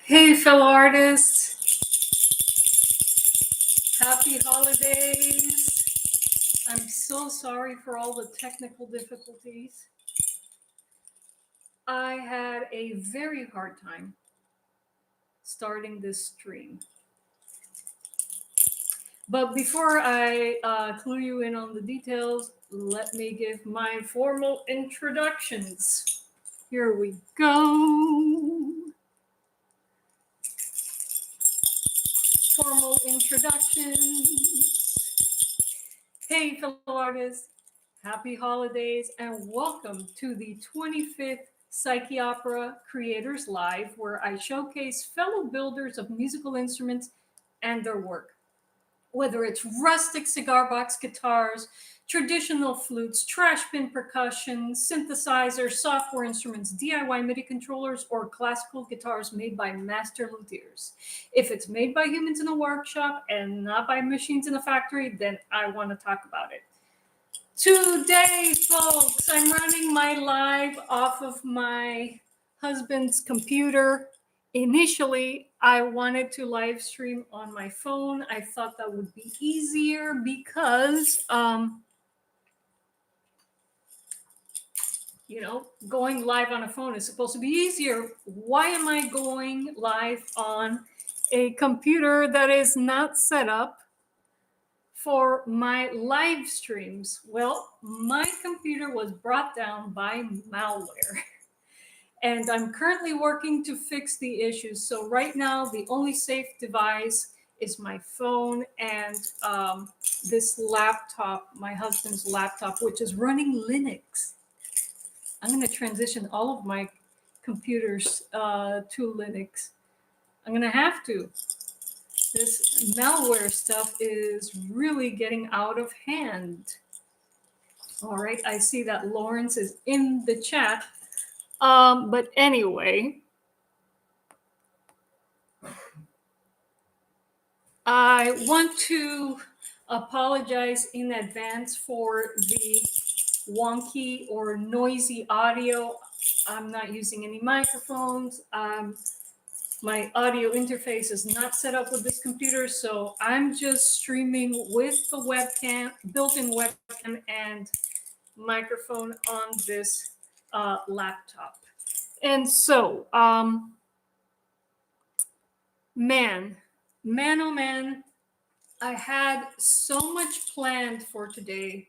Hey, fellow artists, happy holidays. I'm so sorry for all the technical difficulties. I had a very hard time starting this stream. But before I clue you in on the details, let me give my formal introductions. Here we go. Formal introductions. Hey, fellow artists, happy holidays, and welcome to the 25th Psycheopera Creators Live, where I showcase fellow builders of musical instruments and their work. Whether it's rustic cigar box guitars, traditional flutes, trash bin percussion, synthesizers, software instruments, DIY MIDI controllers, or classical guitars made by master luthiers. If it's made by humans in a workshop and not by machines in a factory, then I want to talk about it. Today, folks, I'm running my live off of my husband's computer. Initially, I wanted to live stream on my phone. I thought that would be easier because, going live on a phone is supposed to be easier. Why am I going live on a computer that is not set up for my live streams? Well, my computer was brought down by malware. And I'm currently working to fix the issues. So right now, the only safe device is my phone and this laptop, my husband's laptop, which is running Linux. I'm going to transition all of my computers to Linux. I'm going to have to. This malware stuff is really getting out of hand. All right, I see that Lawrence is in the chat. But anyway, I want to apologize in advance for the wonky or noisy audio. I'm not using any microphones. My audio interface is not set up with this computer, so I'm just streaming with the webcam, built-in webcam and microphone on this laptop. And so, man, oh man, I had so much planned for today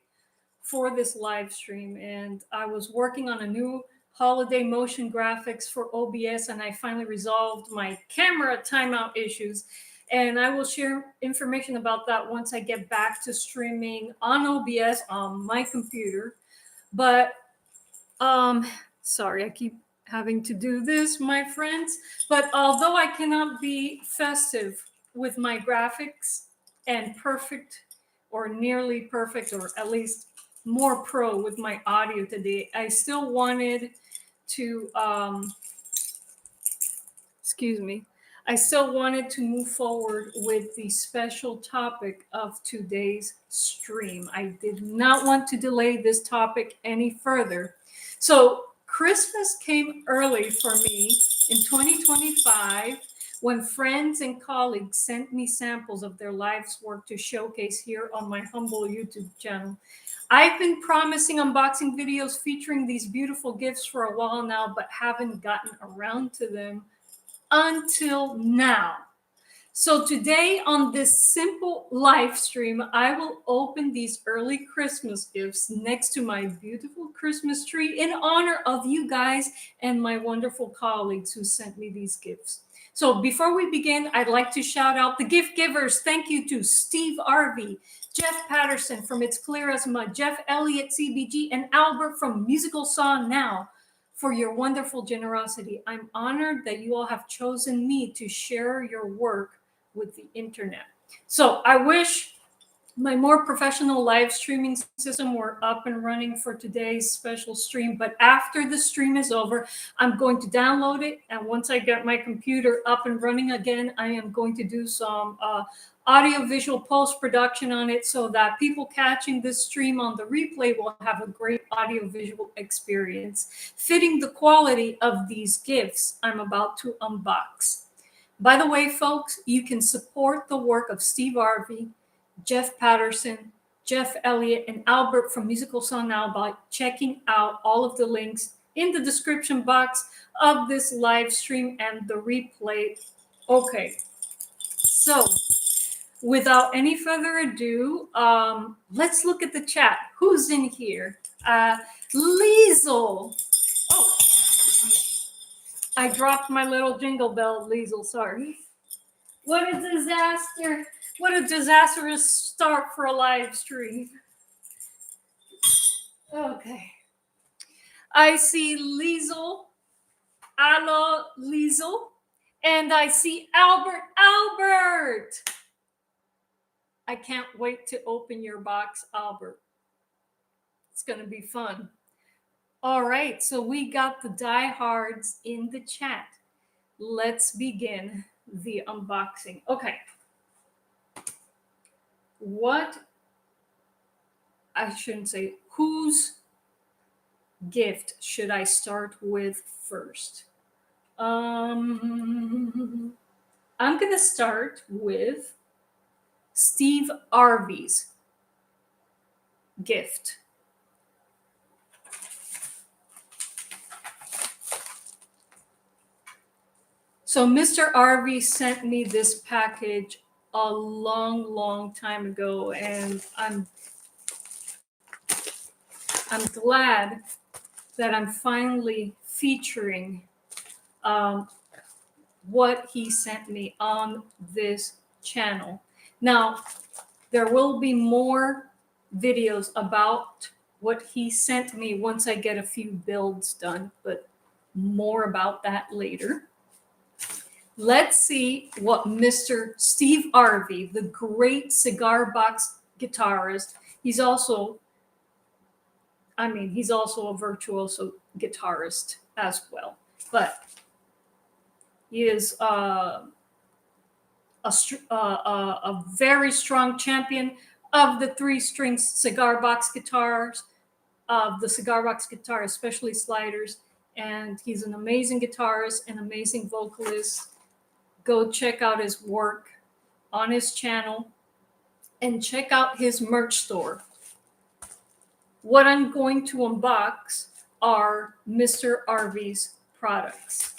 for this live stream, and I was working on a new holiday motion graphics for OBS, and I finally resolved my camera timeout issues. And I will share information about that once I get back to streaming on OBS on my computer. But sorry, I keep having to do this, my friends. But although I cannot be festive with my graphics and perfect or nearly perfect, or at least more pro with my audio today, I still wanted to, I still wanted to move forward with the special topic of today's stream. I did not want to delay this topic any further. So Christmas came early for me in 2025 when friends and colleagues sent me samples of their life's work to showcase here on my humble YouTube channel. I've been promising unboxing videos featuring these beautiful gifts for a while now, but haven't gotten around to them until now. So today on this simple live stream, I will open these early Christmas gifts next to my beautiful Christmas tree in honor of you guys and my wonderful colleagues who sent me these gifts. So before we begin, I'd like to shout out the gift givers. Thank you to Steve Arvey, Jeff Patterson from It's Clear as Mud, Jeff Elliott CBG, and Albert from Musical Saw Now for your wonderful generosity. I'm honored that you all have chosen me to share your work with the internet. So I wish my more professional live streaming system were up and running for today's special stream, but after the stream is over, I'm going to download it, and once I get my computer up and running again, I am going to do some audio-visual post-production on it so that people catching this stream on the replay will have a great audio-visual experience, fitting the quality of these gifts I'm about to unbox. By the way, folks, you can support the work of Steve Harvey, Jeff Patterson, Jeff Elliott, and Albert from Musical Song Now by checking out all of the links in the description box of this live stream and the replay. Okay, so without any further ado, let's look at the chat. Who's in here? Liesel. Oh, I dropped my little jingle bell, Liesel, sorry. What a disaster. What a disastrous start for a live stream. Okay. I see Liesel. Hello, Liesel. And I see Albert. Albert! I can't wait to open your box, Albert. It's going to be fun. All right, so we got the diehards in the chat. Let's begin the unboxing. Okay. Whose gift should I start with first? I'm going to start with Steve Harvey's gift. So Mr. Harvey sent me this package a long time ago, and I'm glad that I'm finally featuring what he sent me on this channel. Now, there will be more videos about what he sent me once I get a few builds done, but more about that later. Let's see what Mr. Steve Harvey, the great cigar box guitarist, he's also a virtuoso guitarist as well, but he is a very strong champion of the 3-string cigar box guitars, of the cigar box guitar, especially sliders. And he's an amazing guitarist, an amazing vocalist. Go check out his work on his channel and check out his merch store. What I'm going to unbox are Mr. Harvey's products,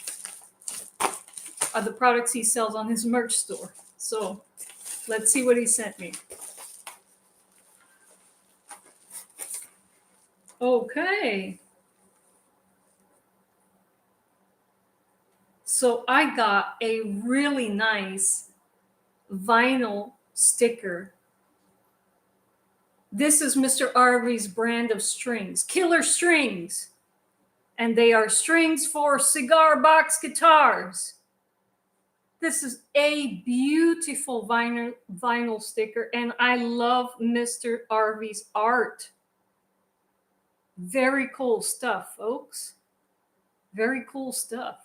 are the products he sells on his merch store. So let's see what he sent me. Okay. So I got a really nice vinyl sticker. This is Mr. Harvey's brand of strings, Killer Strings. And they are strings for cigar box guitars. This is a beautiful vinyl sticker, and I love Mr. Harvey's art. Very cool stuff, folks. Very cool stuff.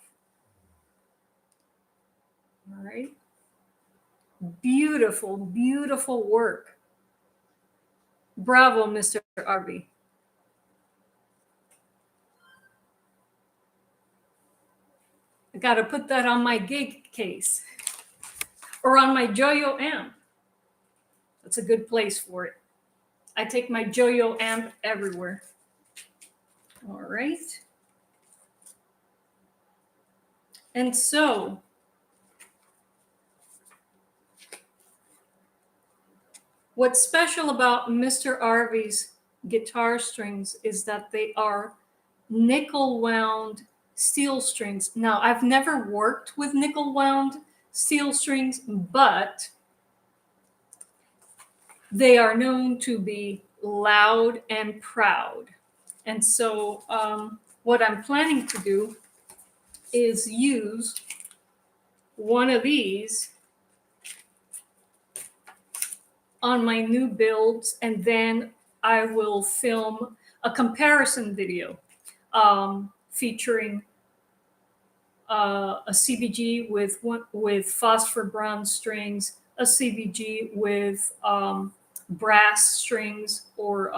All right. Beautiful, beautiful work. Bravo, Mr. Harvey. I got to put that on my gig case or on my Joyo amp. That's a good place for it. I take my Joyo amp everywhere. All right. And so what's special about Mr. Harvey's guitar strings is that they are nickel wound steel strings. Now, I've never worked with nickel wound steel strings, but they are known to be loud and proud. And so what I'm planning to do is use one of these on my new builds, and then I will film a comparison video featuring a CBG with phosphor bronze strings, a CBG with brass strings or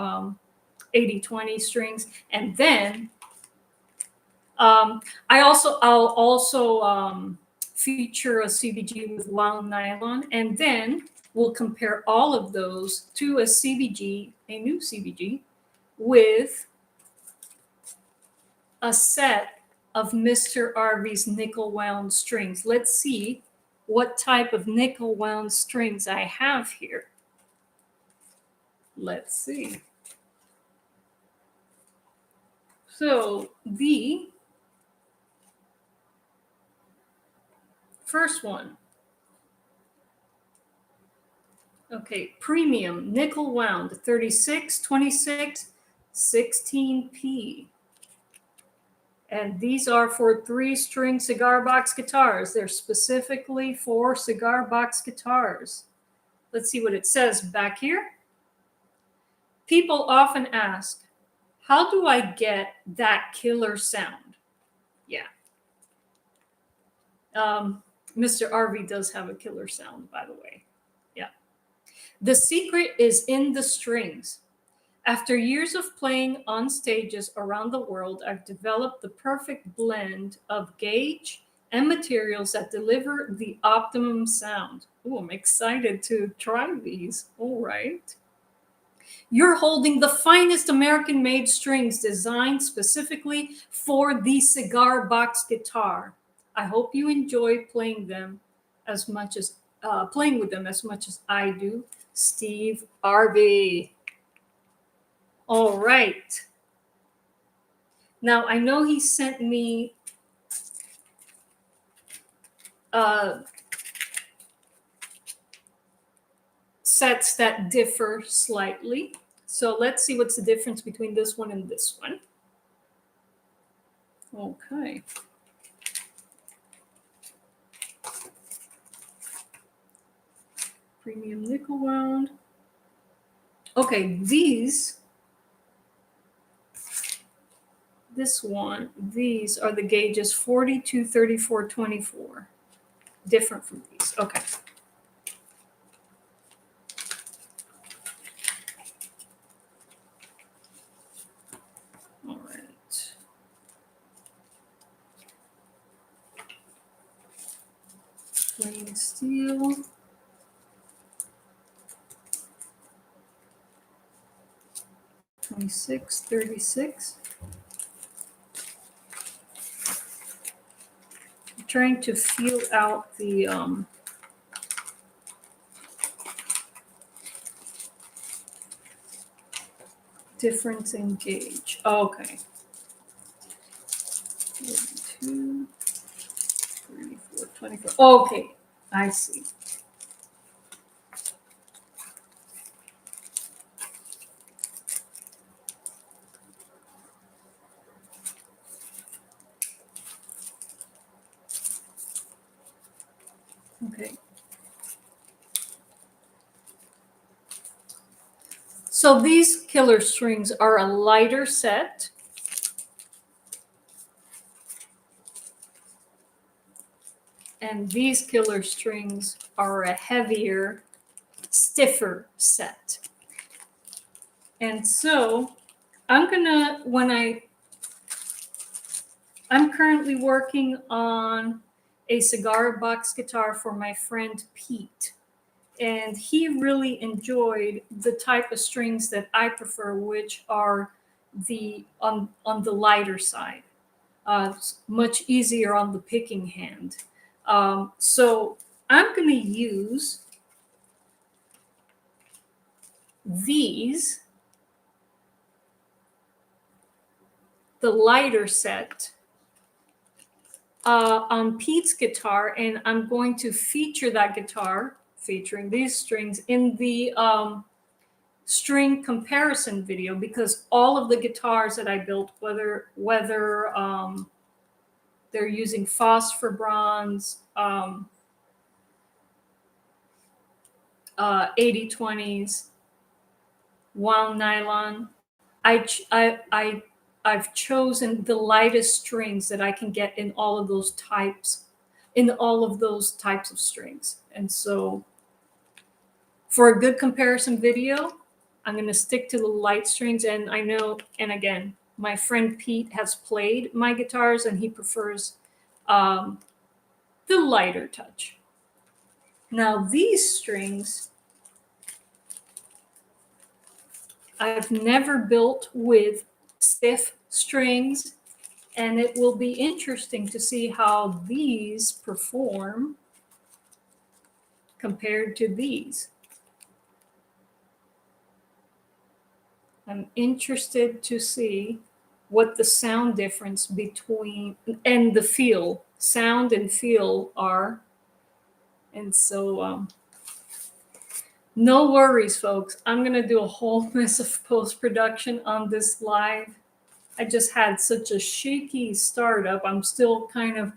80-20 strings, and then I'll also feature a CBG with wound nylon, and then we'll compare all of those to a CBG, a new CBG, with a set of Mr. RV's nickel wound strings. Let's see what type of nickel wound strings I have here. Let's see. So the first one, okay, premium nickel wound 36, 26, 16P. And these are for 3-string cigar box guitars. They're specifically for cigar box guitars. Let's see what it says back here. People often ask, how do I get that killer sound? Yeah. Mr. RV does have a killer sound, by the way. Yeah. The secret is in the strings. After years of playing on stages around the world, I've developed the perfect blend of gauge and materials that deliver the optimum sound. Oh, I'm excited to try these. All right. You're holding the finest American-made strings designed specifically for the cigar box guitar. I hope you enjoy playing them as much as playing with them as much as I do. Steve RV. All right. Now, I know he sent me sets that differ slightly. So let's see what's the difference between this one and this one. Okay. Premium nickel wound. Okay, these are the gauges 42, 34, 24. Different from these. Okay. All right. Plain steel. $26, $36. I'm trying to feel out the difference in gauge. Okay. 42, 34, 24. Okay, I see. Okay. So these killer strings are a lighter set. And these killer strings are a heavier, stiffer set. And so I'm currently working on a cigar box guitar for my friend Pete. And he really enjoyed the type of strings that I prefer, which are on the lighter side. Much easier on the picking hand. So I'm going to use these, the lighter set, on Pete's guitar, and I'm going to feature that guitar, featuring these strings, in the string comparison video, because all of the guitars that I built, whether they're using phosphor bronze, 80/20s, wound nylon, I've chosen the lightest strings that I can get in all of those types of strings. And so for a good comparison video, I'm going to stick to the light strings. And I know, and again, my friend Pete has played my guitars and he prefers the lighter touch. Now these strings, I've never built with stiff strings, and it will be interesting to see how these perform compared to these. I'm interested to see what the sound difference between and the feel, sound and feel are. And so, no worries, folks. I'm going to do a whole mess of post-production on this live. I just had such a shaky startup. I'm still kind of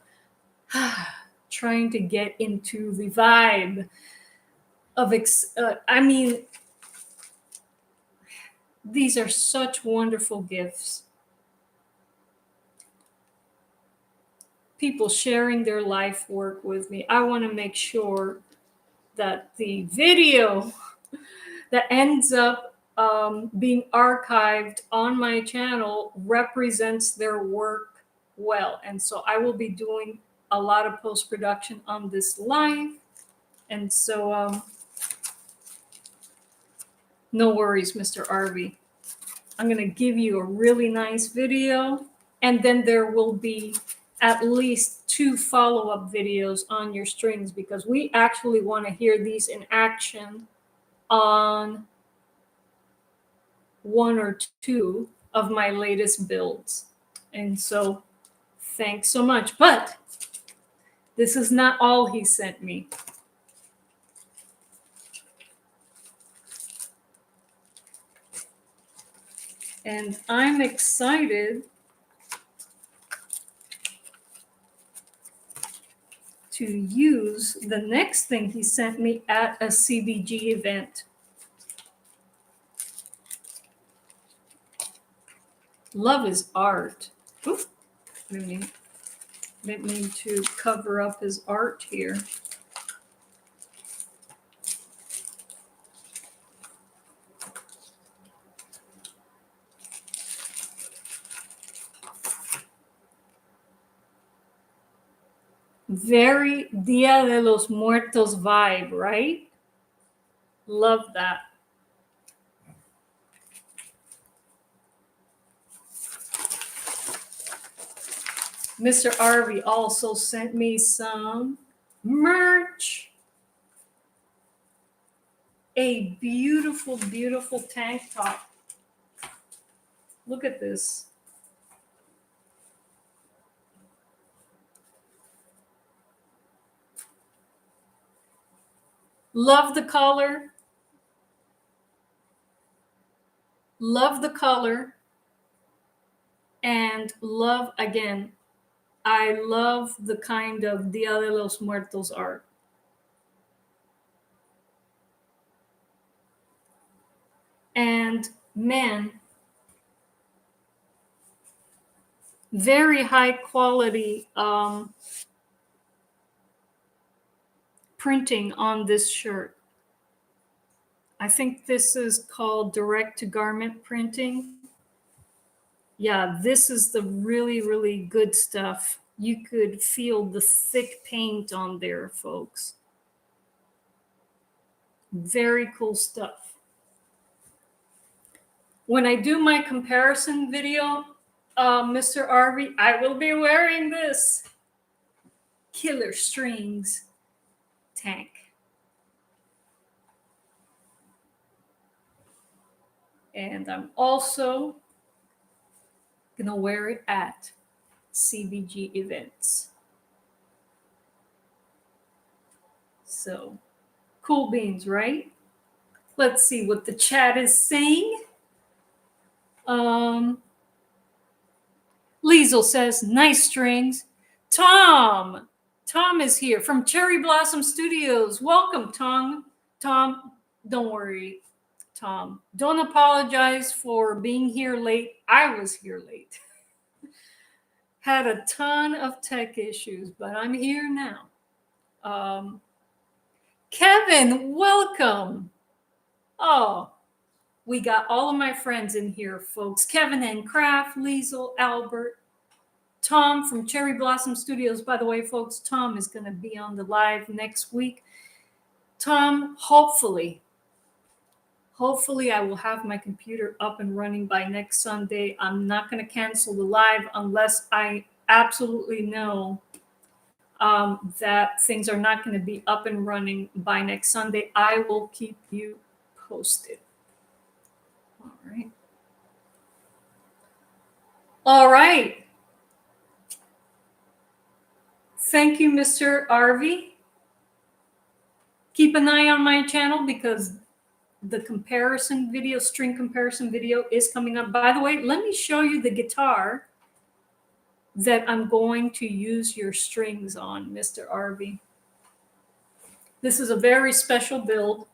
trying to get into the vibe of, these are such wonderful gifts. People sharing their life work with me. I want to make sure that the video that ends up being archived on my channel represents their work well. And so I will be doing a lot of post-production on this live. And so no worries, Mr. RV. I'm going to give you a really nice video, and then there will be at least 2 follow-up videos on your strings, because we actually want to hear these in action on 1 or 2 of my latest builds. And so thanks so much. But this is not all he sent me. And I'm excited to use the next thing he sent me at a CBG event. Love is art. Oops. Didn't mean to cover up his art here. Very Dia de los Muertos vibe, right? Love that. Mr. Arby also sent me some merch. A beautiful, beautiful tank top. Look at this. Love the color. Love the color. And love, again, I love the kind of Dia de los Muertos art. And man, very high quality printing on this shirt. I think this is called direct to garment printing. Yeah, this is the really, really good stuff. You could feel the thick paint on there, folks. Very cool stuff. When I do my comparison video, Mr. RV, I will be wearing this Killer Strings tank. And I'm also gonna wear it at CBG events. So cool beans, right? Let's see what the chat is saying. Liesel says, nice strings. Tom is here from Cherry Blossom Studios. Welcome, Tom. Tom, don't worry, Tom. Don't apologize for being here late. I was here late. Had a ton of tech issues, but I'm here now. Kevin, welcome. Oh, we got all of my friends in here, folks. Kevin and Kraft, Liesel, Albert. Tom from Cherry Blossom Studios. By the way, folks, Tom is going to be on the live next week. Tom, hopefully I will have my computer up and running by next Sunday. I'm not going to cancel the live unless I absolutely know that things are not going to be up and running by next Sunday. I will keep you posted. All right. All right. Thank you, Mr. RV. Keep an eye on my channel because the comparison video, string comparison video is coming up. By the way, let me show you the guitar that I'm going to use your strings on, Mr. RV. This is a very special build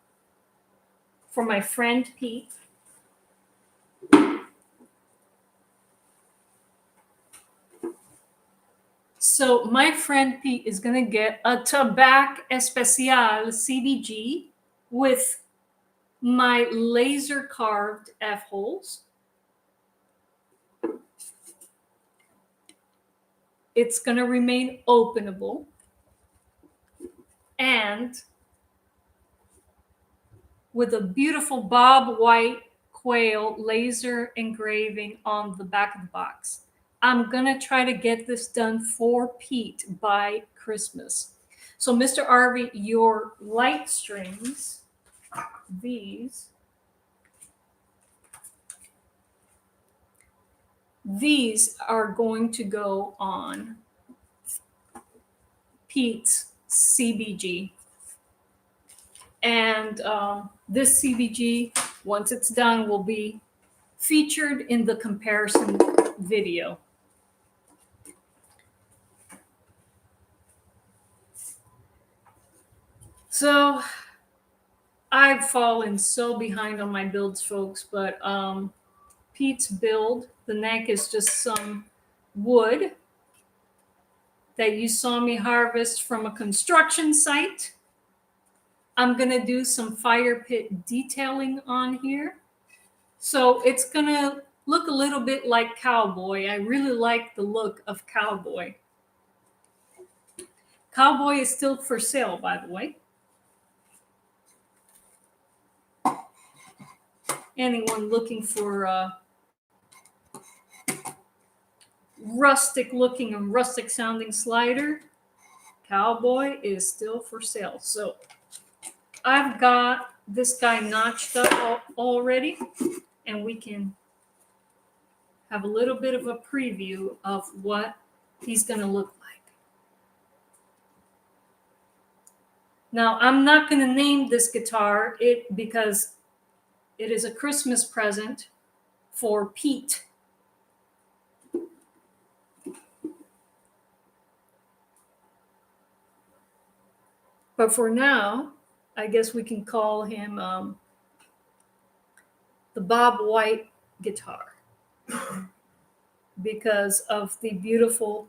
for my friend Pete. So my friend Pete is going to get a Tabac Especial CBG with my laser carved F-holes. It's going to remain openable. And with a beautiful Bob White quail laser engraving on the back of the box. I'm going to try to get this done for Pete by Christmas. So Mr. RV, your light strings, these are going to go on Pete's CBG. And this CBG, once it's done, will be featured in the comparison video. So I've fallen so behind on my builds, folks, but Pete's build, the neck is just some wood that you saw me harvest from a construction site. I'm going to do some fire pit detailing on here. So it's going to look a little bit like Cowboy. I really like the look of Cowboy. Cowboy is still for sale, by the way. Anyone looking for a rustic looking and rustic sounding slider, Cowboy is still for sale. So I've got this guy notched up already, and we can have a little bit of a preview of what he's going to look like. Now, I'm not going to name this guitar because it is a Christmas present for Pete. But for now, I guess we can call him the Bob White guitar because of the beautiful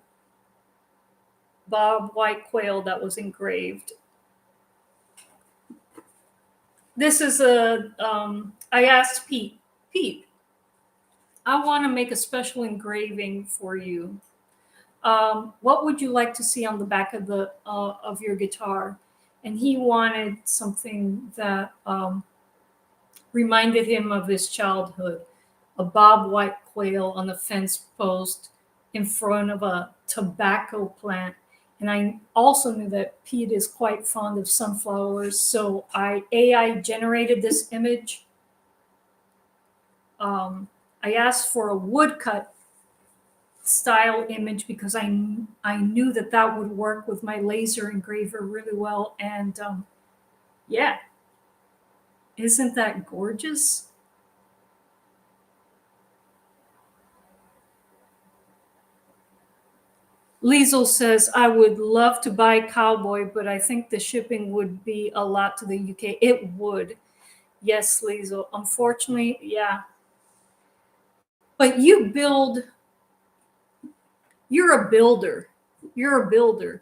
Bob White quail that was engraved. This is I asked Pete, I want to make a special engraving for you. What would you like to see on the back of of your guitar? And he wanted something that reminded him of his childhood, a Bob White quail on a fence post in front of a tobacco plant. And I also knew that Pete is quite fond of sunflowers. So I AI generated this image. I asked for a woodcut style image because I knew that would work with my laser engraver really well. And yeah, isn't that gorgeous? Liesel says, I would love to buy Cowboy, but I think the shipping would be a lot to the UK. It would. Yes, Liesel. Unfortunately, yeah. But you're a builder. You're a builder.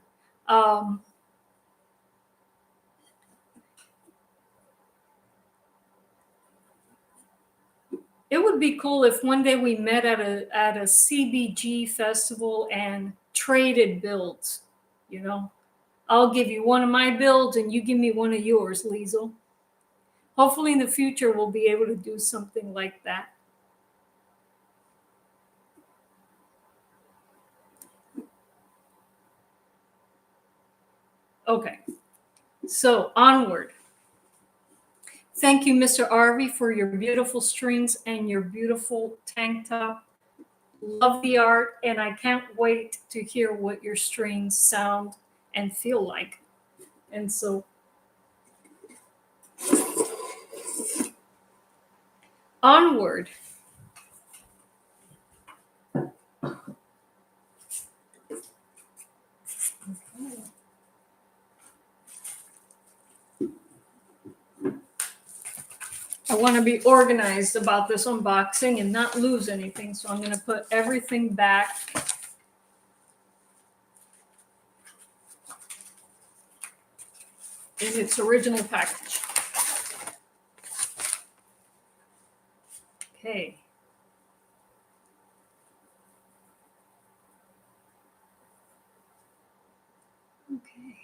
It would be cool if one day we met at a CBG festival and traded builds. You know, I'll give you one of my builds and you give me one of yours, Liesel. Hopefully, in the future, we'll be able to do something like that. Okay, so onward. Thank you, Mr. Arvey, for your beautiful strings and your beautiful tank top. Love the art, and I can't wait to hear what your strings sound and feel like. And so, onward. I want to be organized about this unboxing and not lose anything, so I'm going to put everything back in its original package. Okay. Okay.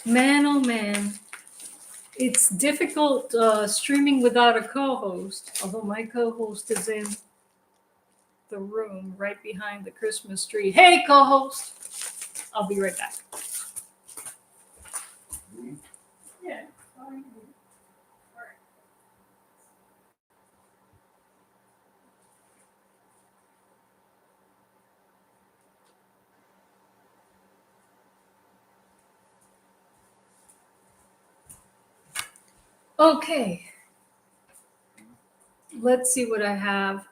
Man, oh man. It's difficult streaming without a co-host, although my co-host is in the room right behind the Christmas tree. Hey, co-host. I'll be right back. Yeah. Okay. Let's see what I have.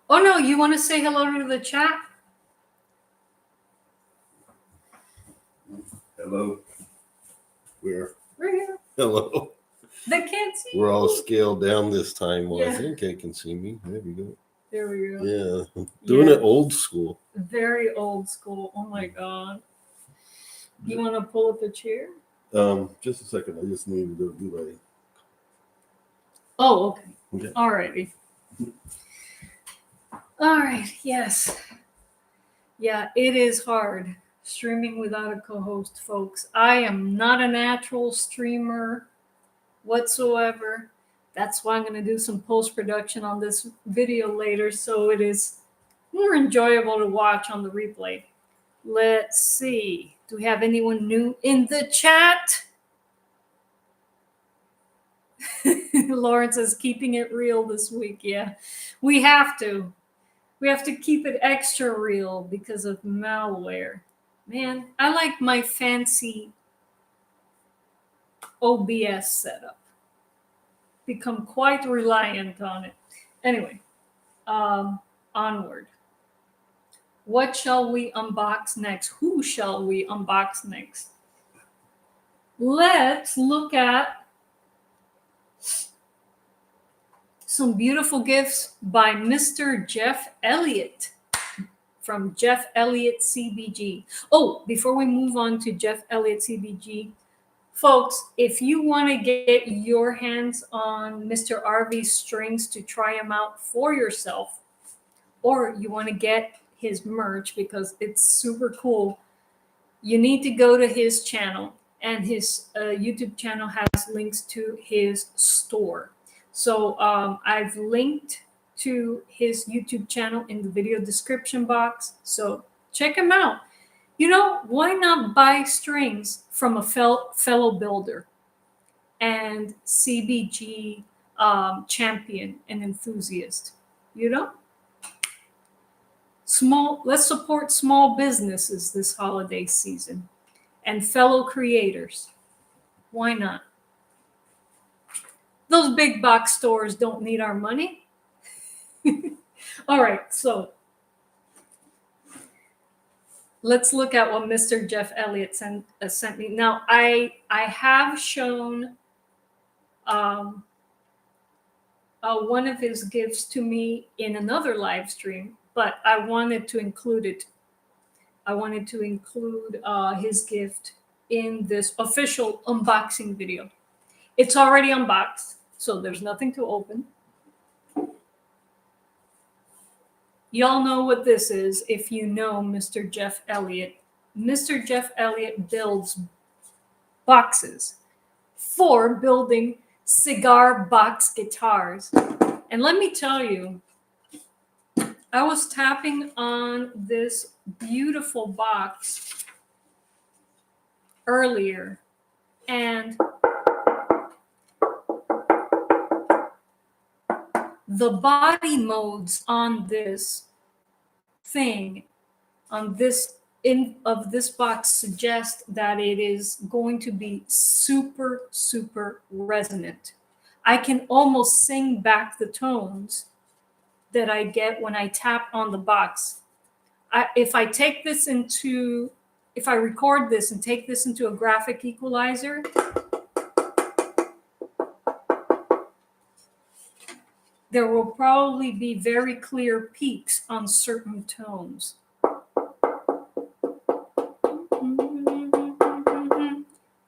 Oh no, you want to say hello to the chat? Hello. We're here. Hello. They can't see We're all you. scaled down this time. Well, Yeah. I think I can see me. There we go. There we go. Yeah. Doing it old school. Very old school. Oh my God. You want to pull up a chair? Just a second. I just need to do my. Oh, okay. Okay. All righty. All right. Yes. Yeah, it is hard streaming without a co-host, folks. I am not a natural streamer whatsoever. That's why I'm going to do some post-production on this video later, so it is more enjoyable to watch on the replay. Let's see. Do we have anyone new in the chat? Lawrence is keeping it real this week. Yeah, we have to. We have to keep it extra real because of malware. Man, I like my fancy OBS setup. Become quite reliant on it. Anyway, onward. What shall we unbox next? Who shall we unbox next? Let's look at some beautiful gifts by Mr. Jeff Elliott from Jeff Elliott CBG. Oh, before we move on to Jeff Elliott CBG, folks, if you want to get your hands on Mr. RV's strings to try them out for yourself, or you want to get his merch because it's super cool, you need to go to his channel, and his YouTube channel has links to his store. So I've linked to his YouTube channel in the video description box. So check him out. You know, why not buy strings from a fellow builder and CBG champion and enthusiast? You know, let's support small businesses this holiday season and fellow creators. Why not? Those big box stores don't need our money. All right, so let's look at what Mr. Jeff Elliott sent me. Now, I have shown one of his gifts to me in another live stream, but I wanted to include it. I wanted to include his gift in this official unboxing video. It's already unboxed, so there's nothing to open. Y'all know what this is if you know Mr. Jeff Elliott. Mr. Jeff Elliott builds boxes for building cigar box guitars. And let me tell you, I was tapping on this beautiful box earlier, and the body modes on this thing, on this of this box, suggest that it is going to be super, super resonant. I can almost sing back the tones that I get when I tap on the box. If I record this and take this into a graphic equalizer, there will probably be very clear peaks on certain tones.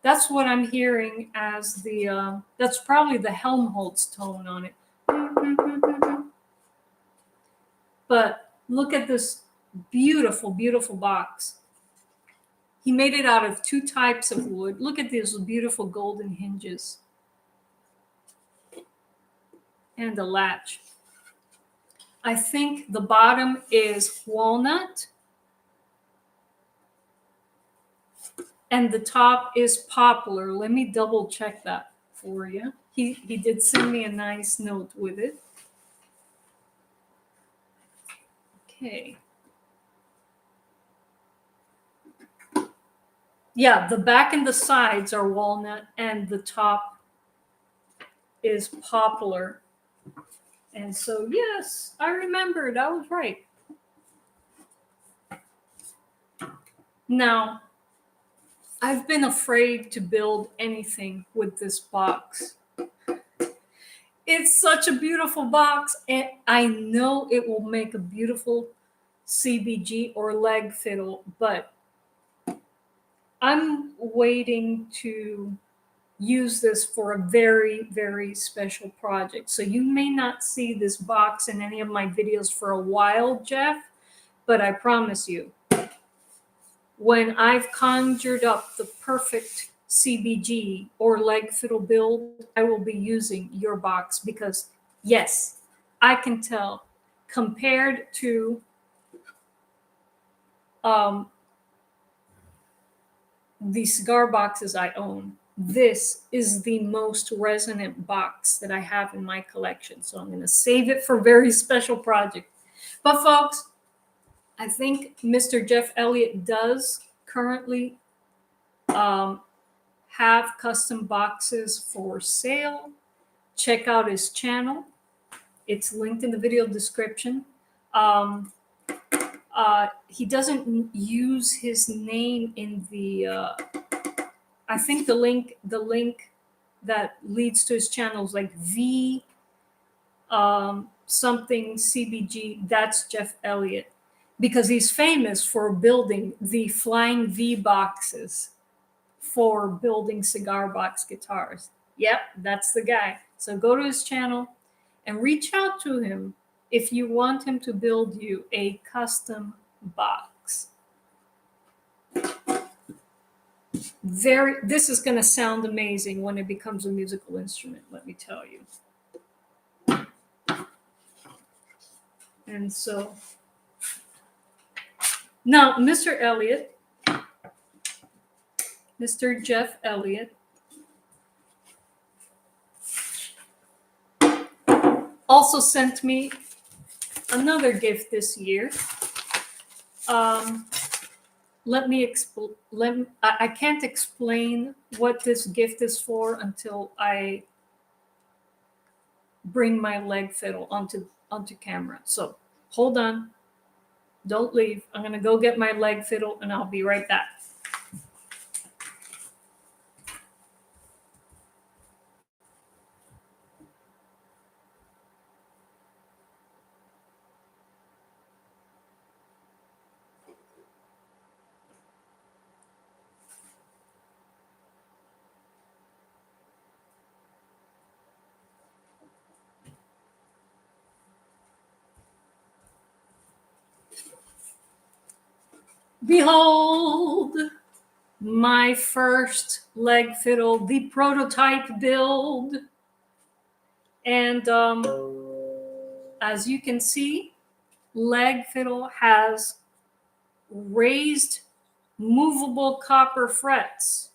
That's what I'm hearing as that's probably the Helmholtz tone on it. But look at this beautiful, beautiful box. He made it out of 2 types of wood. Look at these beautiful golden hinges and the latch. I think the bottom is walnut and the top is poplar. Let me double check that for you. He did send me a nice note with it. Okay. Yeah, the back and the sides are walnut and the top is poplar. And so, yes, I remembered. I was right. Now, I've been afraid to build anything with this box. It's such a beautiful box, and I know it will make a beautiful CBG or leg fiddle, but I'm waiting to use this for a very, very special project. So you may not see this box in any of my videos for a while, Jeff, but I promise you, when I've conjured up the perfect CBG or leg fiddle build, I will be using your box because, yes, I can tell compared to the cigar boxes I own, this is the most resonant box that I have in my collection. So I'm going to save it for a very special project. But folks, I think Mr. Jeff Elliott does currently have custom boxes for sale. Check out his channel. It's linked in the video description. He doesn't use his name in the I think the link that leads to his channel is like V something CBG. That's Jeff Elliott, because he's famous for building the flying V boxes for building cigar box guitars. Yep, that's the guy. So go to his channel and reach out to him if you want him to build you a custom box. This is going to sound amazing when it becomes a musical instrument, let me tell you. And so now Mr. Elliott, Mr. Jeff Elliott, also sent me another gift this year. I can't explain what this gift is for until I bring my leg fiddle onto camera. So hold on, don't leave. I'm gonna go get my leg fiddle and I'll be right back. Behold, my first leg fiddle, the prototype build. And as you can see, leg fiddle has raised movable copper frets.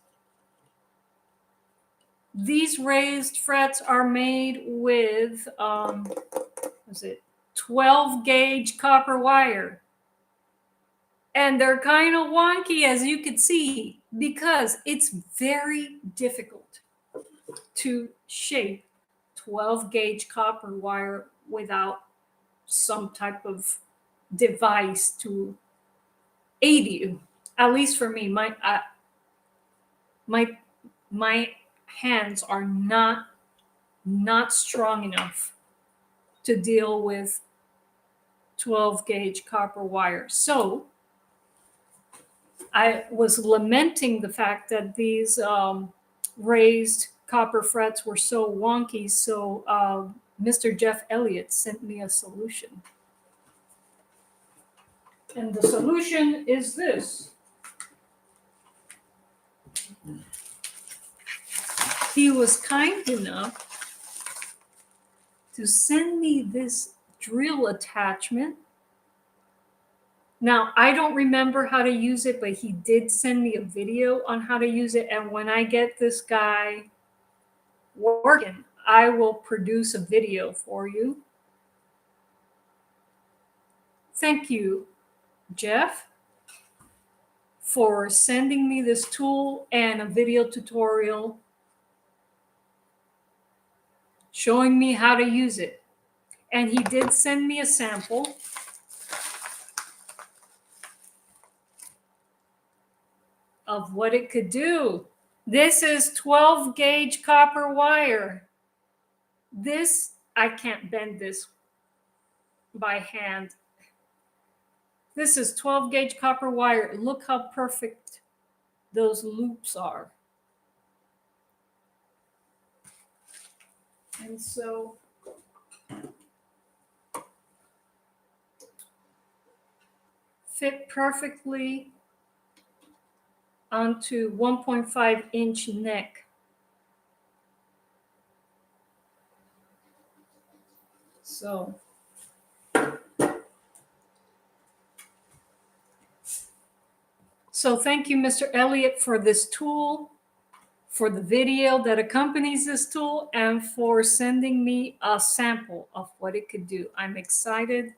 These raised frets are made with, 12 gauge copper wire. And they're kind of wonky, as you can see, because it's very difficult to shape 12 gauge copper wire without some type of device to aid you. At least for me, my hands are not strong enough to deal with 12 gauge copper wire. So I was lamenting the fact that these raised copper frets were so wonky. So Mr. Jeff Elliott sent me a solution. And the solution is this. He was kind enough to send me this drill attachment. Now, I don't remember how to use it, but he did send me a video on how to use it. And when I get this guy working, I will produce a video for you. Thank you, Jeff, for sending me this tool and a video tutorial showing me how to use it. And he did send me a sample. Of what it could do. This is 12 gauge copper wire. This, I can't bend this by hand. This is 12 gauge copper wire. Look how perfect those loops are. And so fit perfectly onto 1.5 inch neck. So thank you, Mr. Elliott, for this tool, for the video that accompanies this tool, and for sending me a sample of what it could do. I'm excited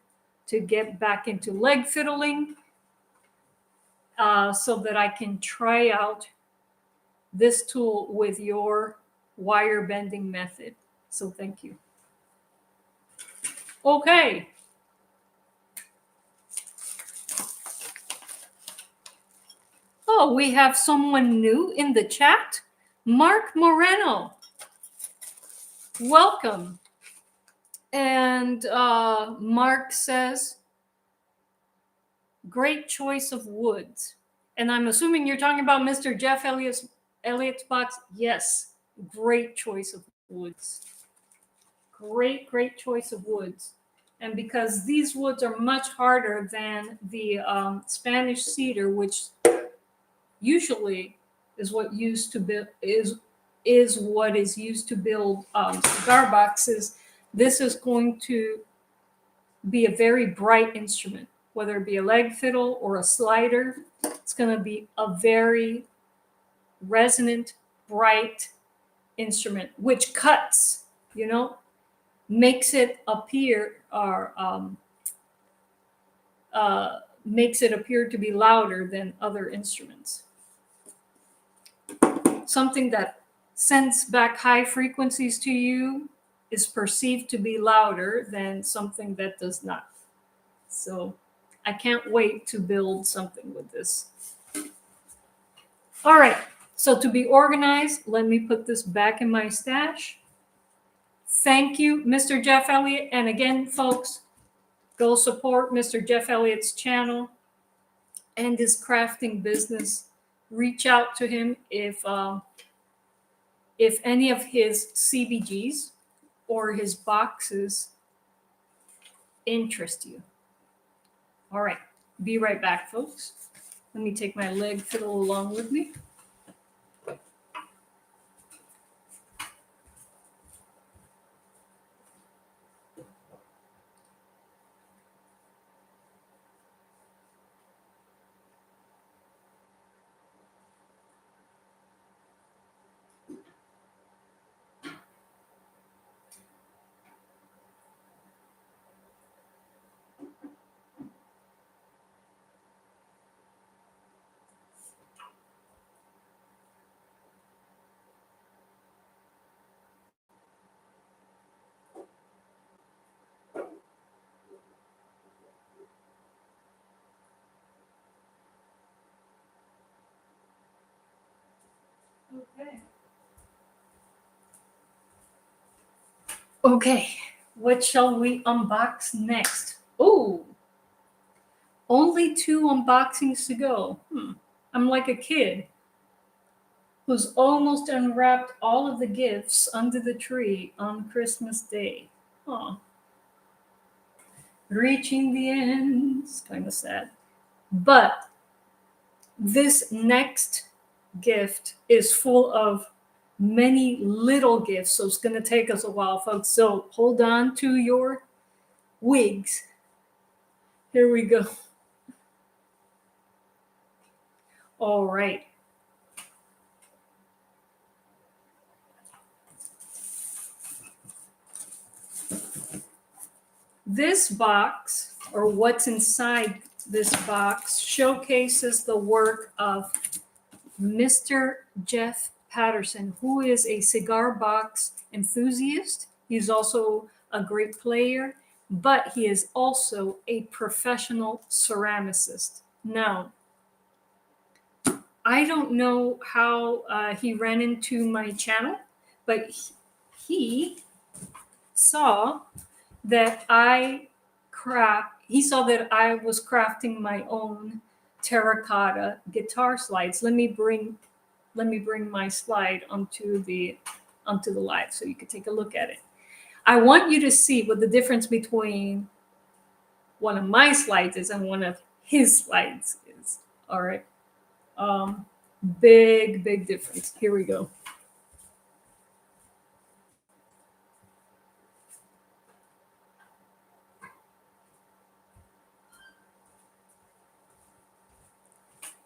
to get back into leg fiddling so that I can try out this tool with your wire bending method. So thank you. Okay. Oh, we have someone new in the chat. Mark Moreno. Welcome. And Mark says, great choice of woods. And I'm assuming you're talking about Mr. Jeff Elliott's box. Yes, great choice of woods. Great choice of woods. And because these woods are much harder than the Spanish cedar, which usually is what used to build is what is used to build cigar boxes. This is going to be a very bright instrument, whether it be a leg fiddle or a slider. It's going to be a very resonant, bright instrument, which cuts, makes it appear makes it appear to be louder than other instruments. Something that sends back high frequencies to you is perceived to be louder than something that does not. So I can't wait to build something with this. All right, so to be organized, let me put this back in my stash. Thank you, Mr. Jeff Elliott. And again, folks, go support Mr. Jeff Elliott's channel and his crafting business. Reach out to him if any of his CBGs or his boxes interest you. All right, be right back, folks. Let me take my leg fiddle along with me. Okay. Okay, what shall we unbox next? Oh, only 2 unboxings to go. I'm like a kid who's almost unwrapped all of the gifts under the tree on Christmas Day. Huh. Reaching the end. It's kind of sad. But this next gift is full of many little gifts, so it's going to take us a while, folks. So hold on to your wigs. Here we go. All right. This box, or what's inside this box, showcases the work of Mr. Jeff Patterson, who is a cigar box enthusiast. He's also a great player, but he is also a professional ceramicist. Now, I don't know how he ran into my channel, but he saw that he saw that I was crafting my own terracotta guitar slides. Let me bring my slide onto the live so you can take a look at it. I want you to see what the difference between one of my slides is and one of his slides is. All right. Big difference. Here we go.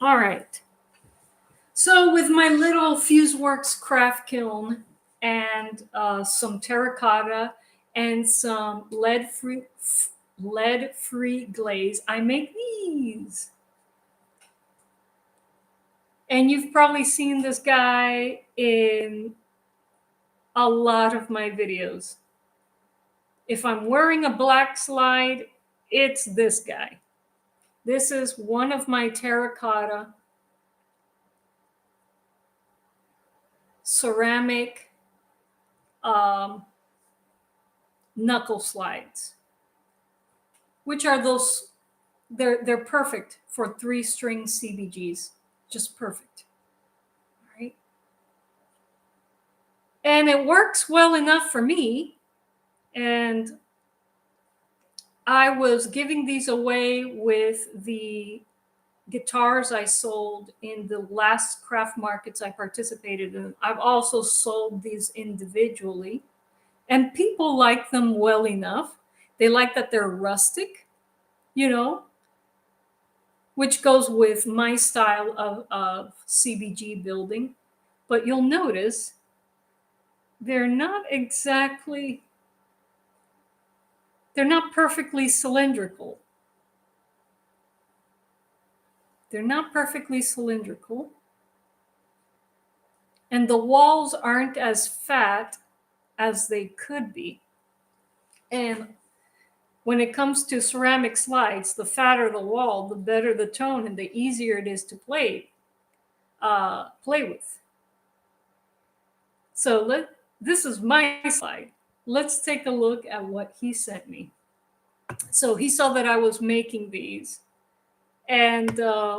All right. So with my little Fuseworks craft kiln and some terracotta and some lead-free glaze, I make these. And you've probably seen this guy in a lot of my videos. If I'm wearing a black slide, it's this guy. This is one of my terracotta ceramic knuckle slides, which are those, they're perfect for 3-string CBGs, just perfect. All right. And it works well enough for me. And I was giving these away with the guitars I sold in the last craft markets I participated in. I've also sold these individually, and people like them well enough. They like that they're rustic, which goes with my style of CBG building. But you'll notice they're not perfectly cylindrical. They're not perfectly cylindrical. And the walls aren't as fat as they could be. And when it comes to ceramic slides, the fatter the wall, the better the tone and the easier it is to play with. So this is my slide. Let's take a look at what he sent me. So he saw that I was making these and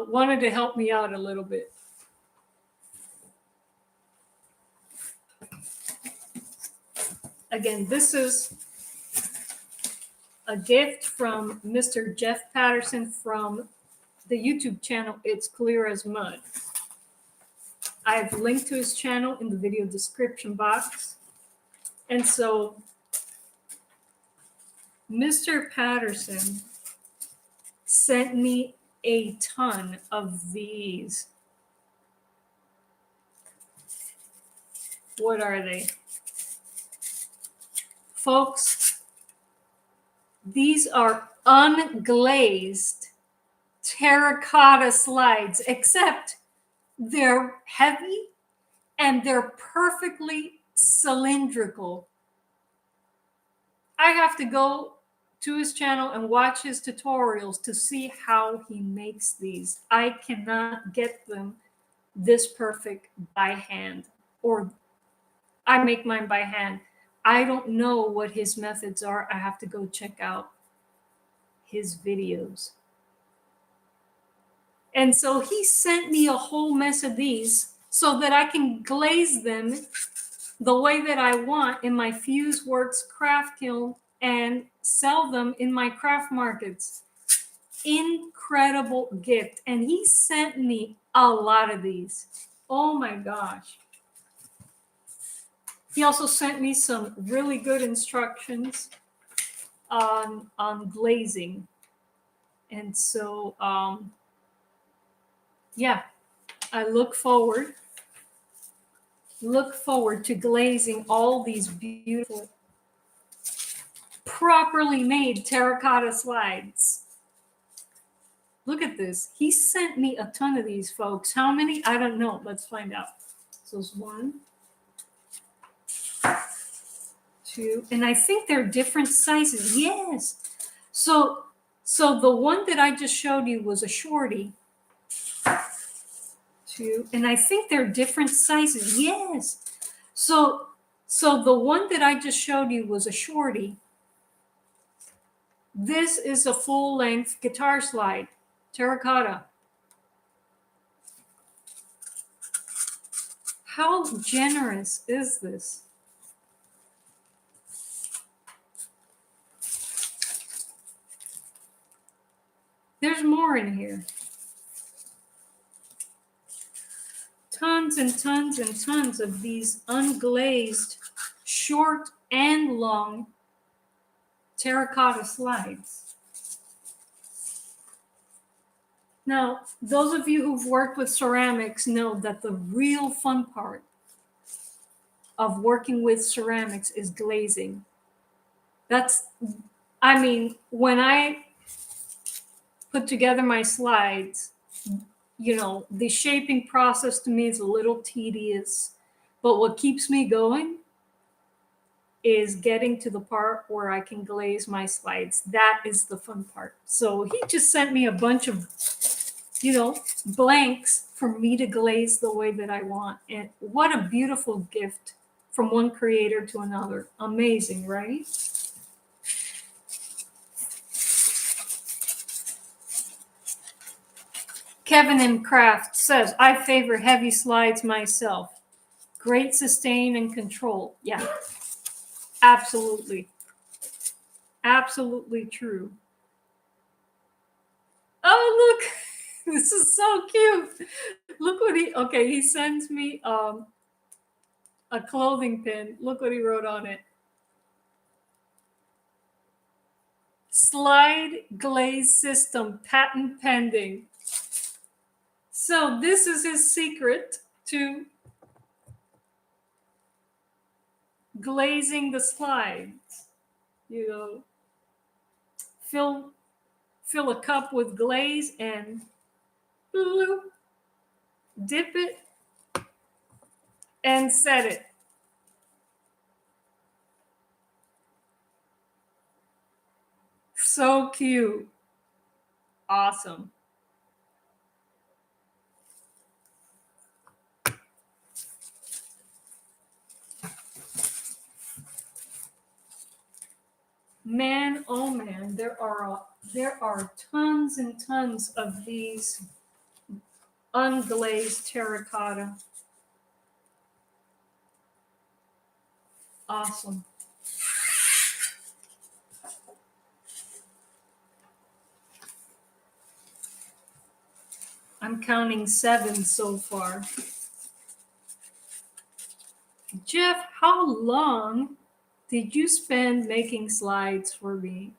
wanted to help me out a little bit. Again, this is a gift from Mr. Jeff Patterson from the YouTube channel, it's clear as mud. I've linked to his channel in the video description box. And so Mr. Patterson sent me a ton of these. What are they? Folks, these are unglazed terracotta slides, except they're heavy and they're perfectly cylindrical. I have to go to his channel and watch his tutorials to see how he makes these. I cannot get them this perfect by hand, or I make mine by hand. I don't know what his methods are. I have to go check out his videos. And so he sent me a whole mess of these so that I can glaze them the way that I want in my FuseWorks craft kiln and sell them in my craft markets. Incredible gift. And he sent me a lot of these. Oh my gosh. He also sent me some really good instructions on glazing. And so, yeah, I look forward to glazing all these beautiful, properly made terracotta slides. Look at this. He sent me a ton of these, folks. How many? I don't know. Let's find out. So it's 1, 2, and I think they're different sizes. Yes. So the one that I just showed you was a shorty. 2, and I think they're different sizes. Yes. So the one that I just showed you was a shorty. This is a full-length guitar slide, terracotta. How generous is this? There's more in here. Tons and tons and tons of these unglazed, short and long terracotta slides. Now, those of you who've worked with ceramics know that the real fun part of working with ceramics is glazing. I mean, when I put together my slides, you know, the shaping process to me is a little tedious, but what keeps me going is getting to the part where I can glaze my slides. That is the fun part. So he just sent me a bunch of, you know, blanks for me to glaze the way that I want. And what a beautiful gift from one creator to another. Amazing, right? Kevin M. Craft says, I favor heavy slides myself. Great sustain and control. Yeah, absolutely. Absolutely true. Oh, look, this is so cute. Look what he sends me a clothing pin. Look what he wrote on it. Slide glaze system, patent pending. So this is his secret to glazing the slides. You know, fill a cup with glaze and bloop, dip it and set it. So cute. Awesome. Man, oh man, there are tons and tons of these unglazed terracotta. Awesome. I'm counting 7 so far. Jeff, how long did you spend making slides for me?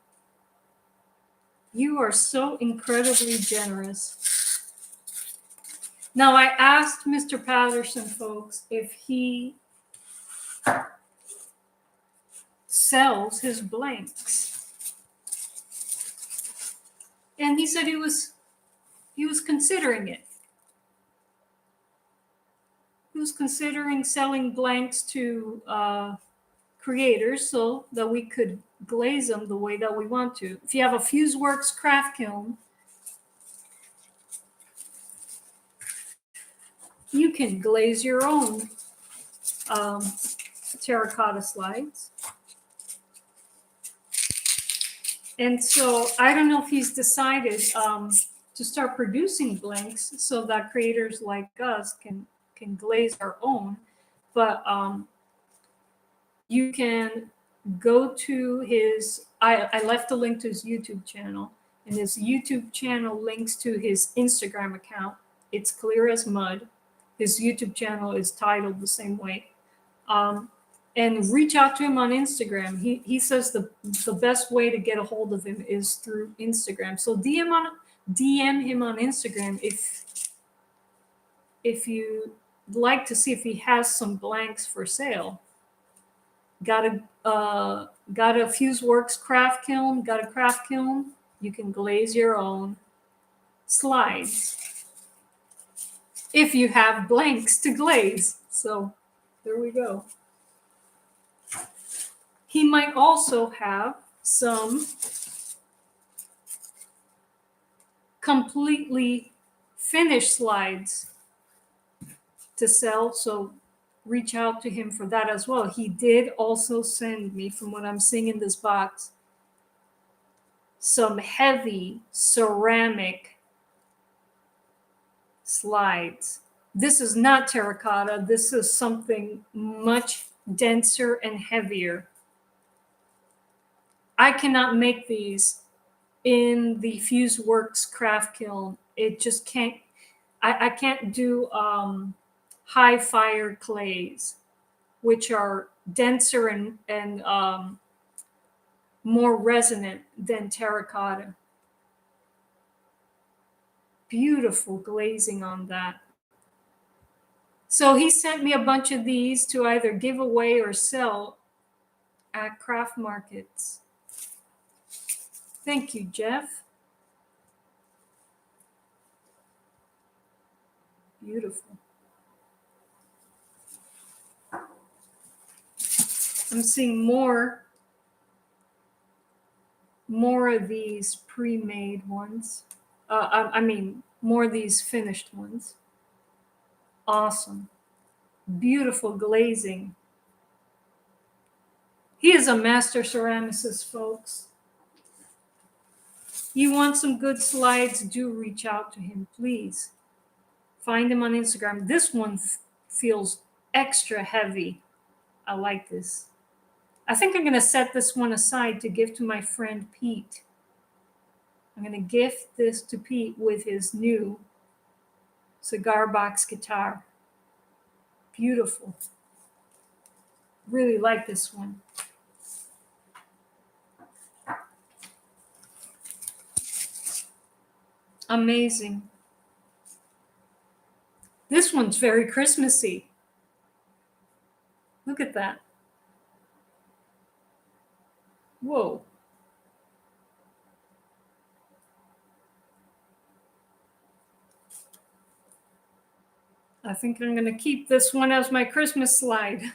You are so incredibly generous. Now, I asked Mr. Patterson, folks, if he sells his blanks. And he said he was considering it. He was considering selling blanks to creators so that we could glaze them the way that we want to. If you have a FuseWorks craft kiln, you can glaze your own terracotta slides. And so I don't know if he's decided to start producing blanks so that creators like us can glaze our own. But you can go to his, I left a link to his YouTube channel, and his YouTube channel links to his Instagram account. It's clear as mud. His YouTube channel is titled the same way. And reach out to him on Instagram. He says the best way to get a hold of him is through Instagram. So DM him on Instagram if you like to see if he has some blanks for sale. Got a FuseWorks craft kiln? Got a craft kiln? You can glaze your own slides if you have blanks to glaze. So there we go. He might also have some completely finished slides to sell. So reach out to him for that as well. He did also send me, from what I'm seeing in this box, some heavy ceramic slides. This is not terracotta. This is something much denser and heavier. I cannot make these in the FuseWorks craft kiln. It just can't, I can't do high fire clays, which are denser and more resonant than terracotta. Beautiful glazing on that. So he sent me a bunch of these to either give away or sell at craft markets. Thank you, Jeff. Beautiful. I'm seeing more of these pre-made ones. I mean, more of these finished ones. Awesome. Beautiful glazing. He is a master ceramicist, folks. You want some good slides, do reach out to him, please. Find him on Instagram. This one feels extra heavy. I like this. I think I'm going to set this one aside to give to my friend Pete. I'm going to gift this to Pete with his new cigar box guitar. Beautiful. Really like this one. Amazing. This one's very Christmassy. Look at that. Whoa. I think I'm going to keep this one as my Christmas slide.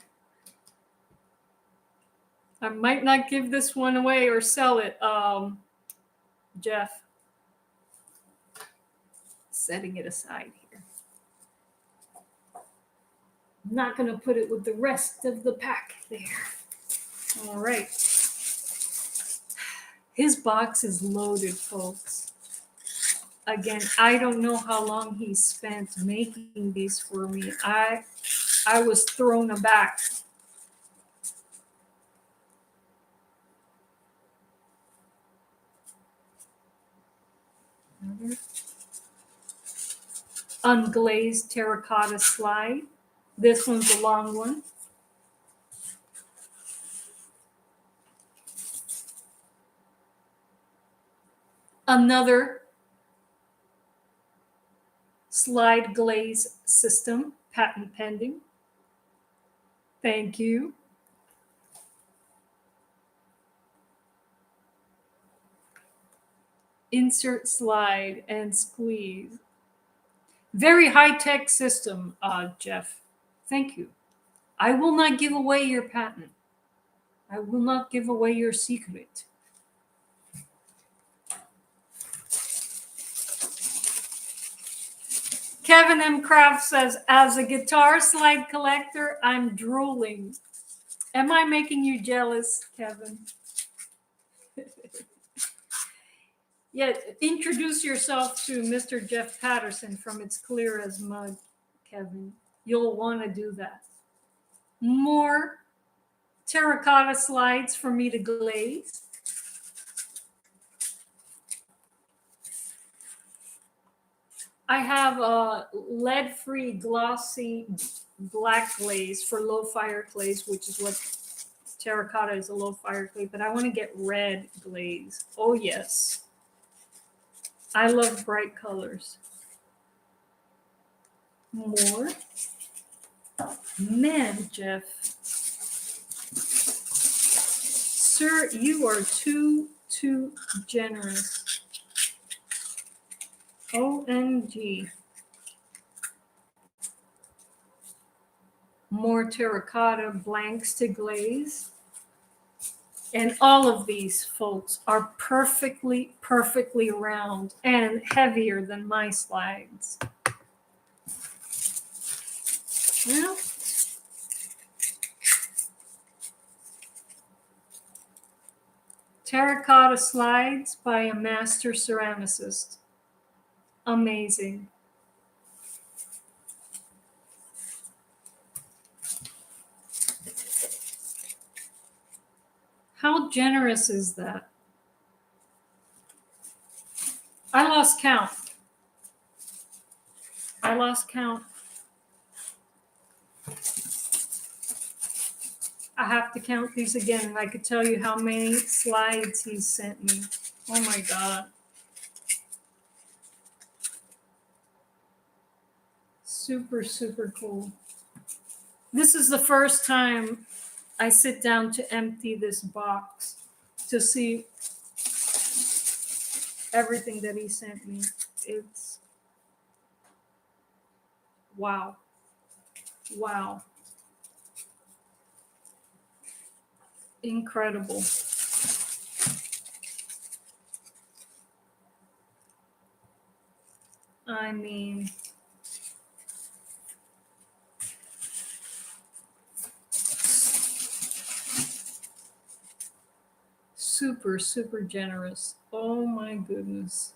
I might not give this one away or sell it, Jeff. Setting it aside here. I'm not going to put it with the rest of the pack there. All right. His box is loaded, folks. Again, I don't know how long he spent making these for me. I was thrown aback. unglazed terracotta slide. This one's a long one. Another slide glaze system, patent pending. Thank you. Insert slide and squeeze. Very high-tech system, Jeff. Thank you. I will not give away your patent. I will not give away your secret. Kevin M. Kraft says, as a guitar slide collector, I'm drooling. Am I making you jealous, Kevin? Yeah, introduce yourself to Mr. Jeff Patterson from It's Clear as Mud, Kevin. You'll want to do that. More terracotta slides for me to glaze. I have a lead-free glossy black glaze for low fire clays, which is what terracotta is, a low fire clay, but I want to get red glaze. Oh yes. I love bright colors. More. Man, Jeff. Sir, you are too generous. OMG. More terracotta blanks to glaze. And all of these, folks, are perfectly round and heavier than my slides. Well, terracotta slides by a master ceramicist. Amazing. How generous is that? I lost count. I lost count. I have to count these again, and I could tell you how many slides he sent me. Oh my God. Super cool. This is the first time I sit down to empty this box to see everything that he sent me. It's wow. Wow. Incredible. I mean, super generous. Oh my goodness.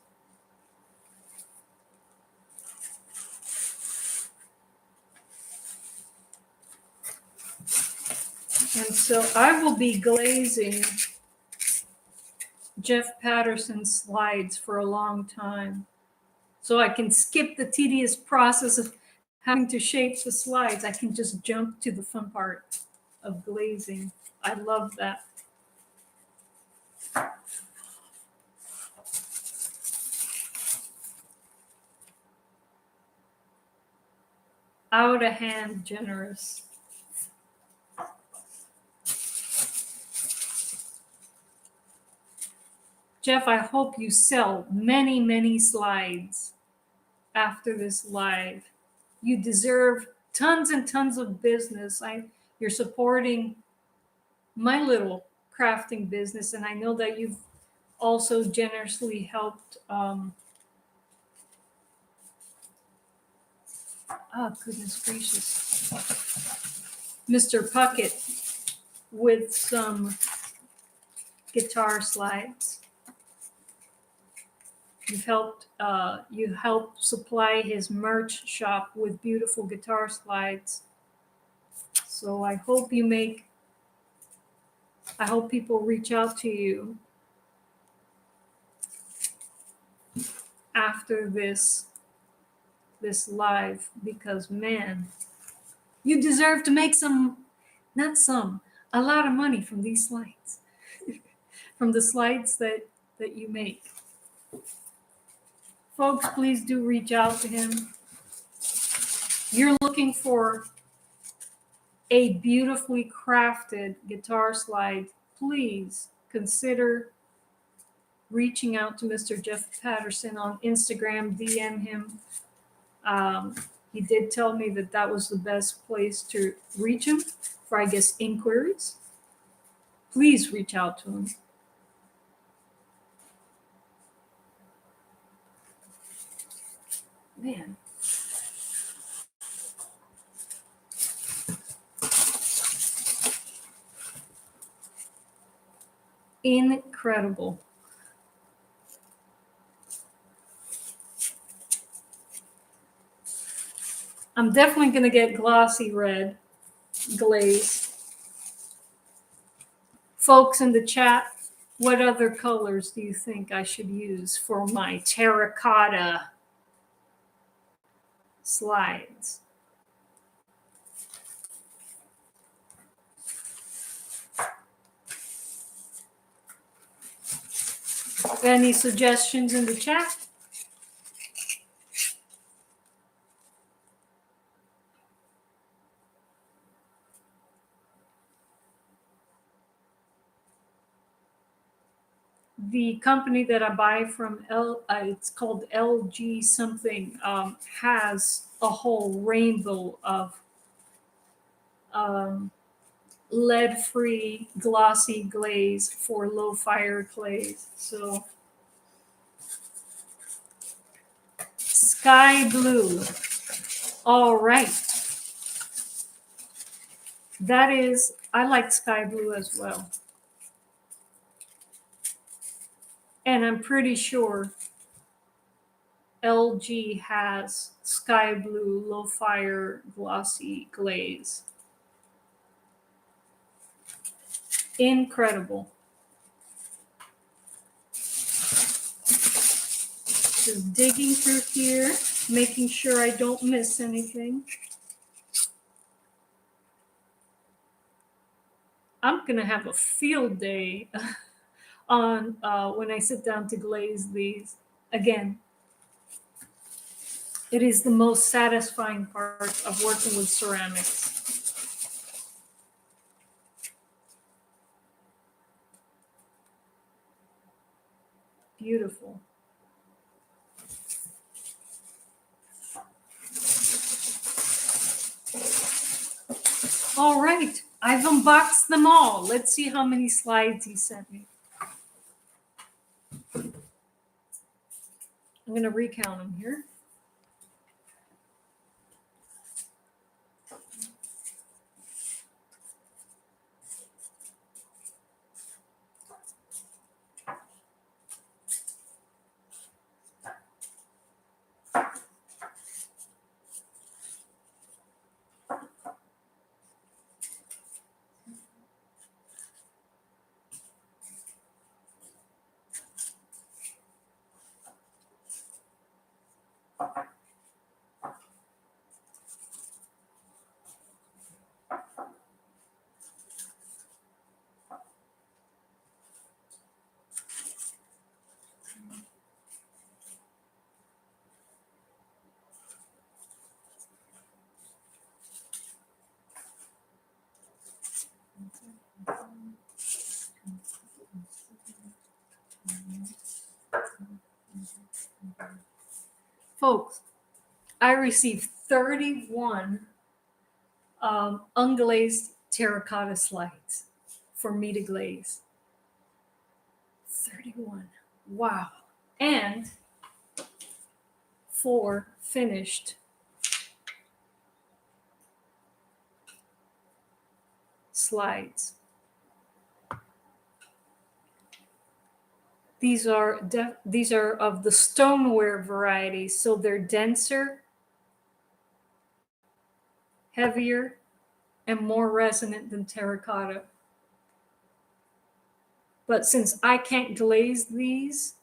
And so I will be glazing Jeff Patterson's slides for a long time. So I can skip the tedious process of having to shape the slides. I can just jump to the fun part of glazing. I love that. Out of hand generous. Jeff, I hope you sell many slides after this live. You deserve tons and tons of business. You're supporting my little crafting business, and I know that you've also generously helped goodness gracious, Mr. Puckett with some guitar slides. You helped supply his merch shop with beautiful guitar slides. So I hope people reach out to you after this this live because, man, you deserve to make not some, a lot of money from these slides, from the slides that you make. Folks, please do reach out to him. You're looking for a beautifully crafted guitar slide, please consider reaching out to Mr. Jeff Patterson on Instagram, DM him. He did tell me that that was the best place to reach him for, I guess, inquiries. Please reach out to him. Man. Incredible. I'm definitely going to get glossy red glaze. Folks in the chat, what other colors do you think I should use for my terracotta slides? Any suggestions in the chat? The company that I buy from, it's called LG something, has a whole rainbow of lead-free glossy glaze for low fire clays. So sky blue. All right. That is, I like sky blue as well. And I'm pretty sure LG has sky blue low fire glossy glaze. Incredible. Just digging through here, making sure I don't miss anything. I'm gonna have a field day on when I sit down to glaze these. Again, it is the most satisfying part of working with ceramics. Beautiful. All right, I've unboxed them all. Let's see how many slides he sent me. I'm going to recount them here. Folks, I received 31 unglazed terracotta slides for me to glaze. 31. Wow. And 4 finished slides. These are of the stoneware variety, so they're denser, heavier, and more resonant than terracotta. But since I can't glaze these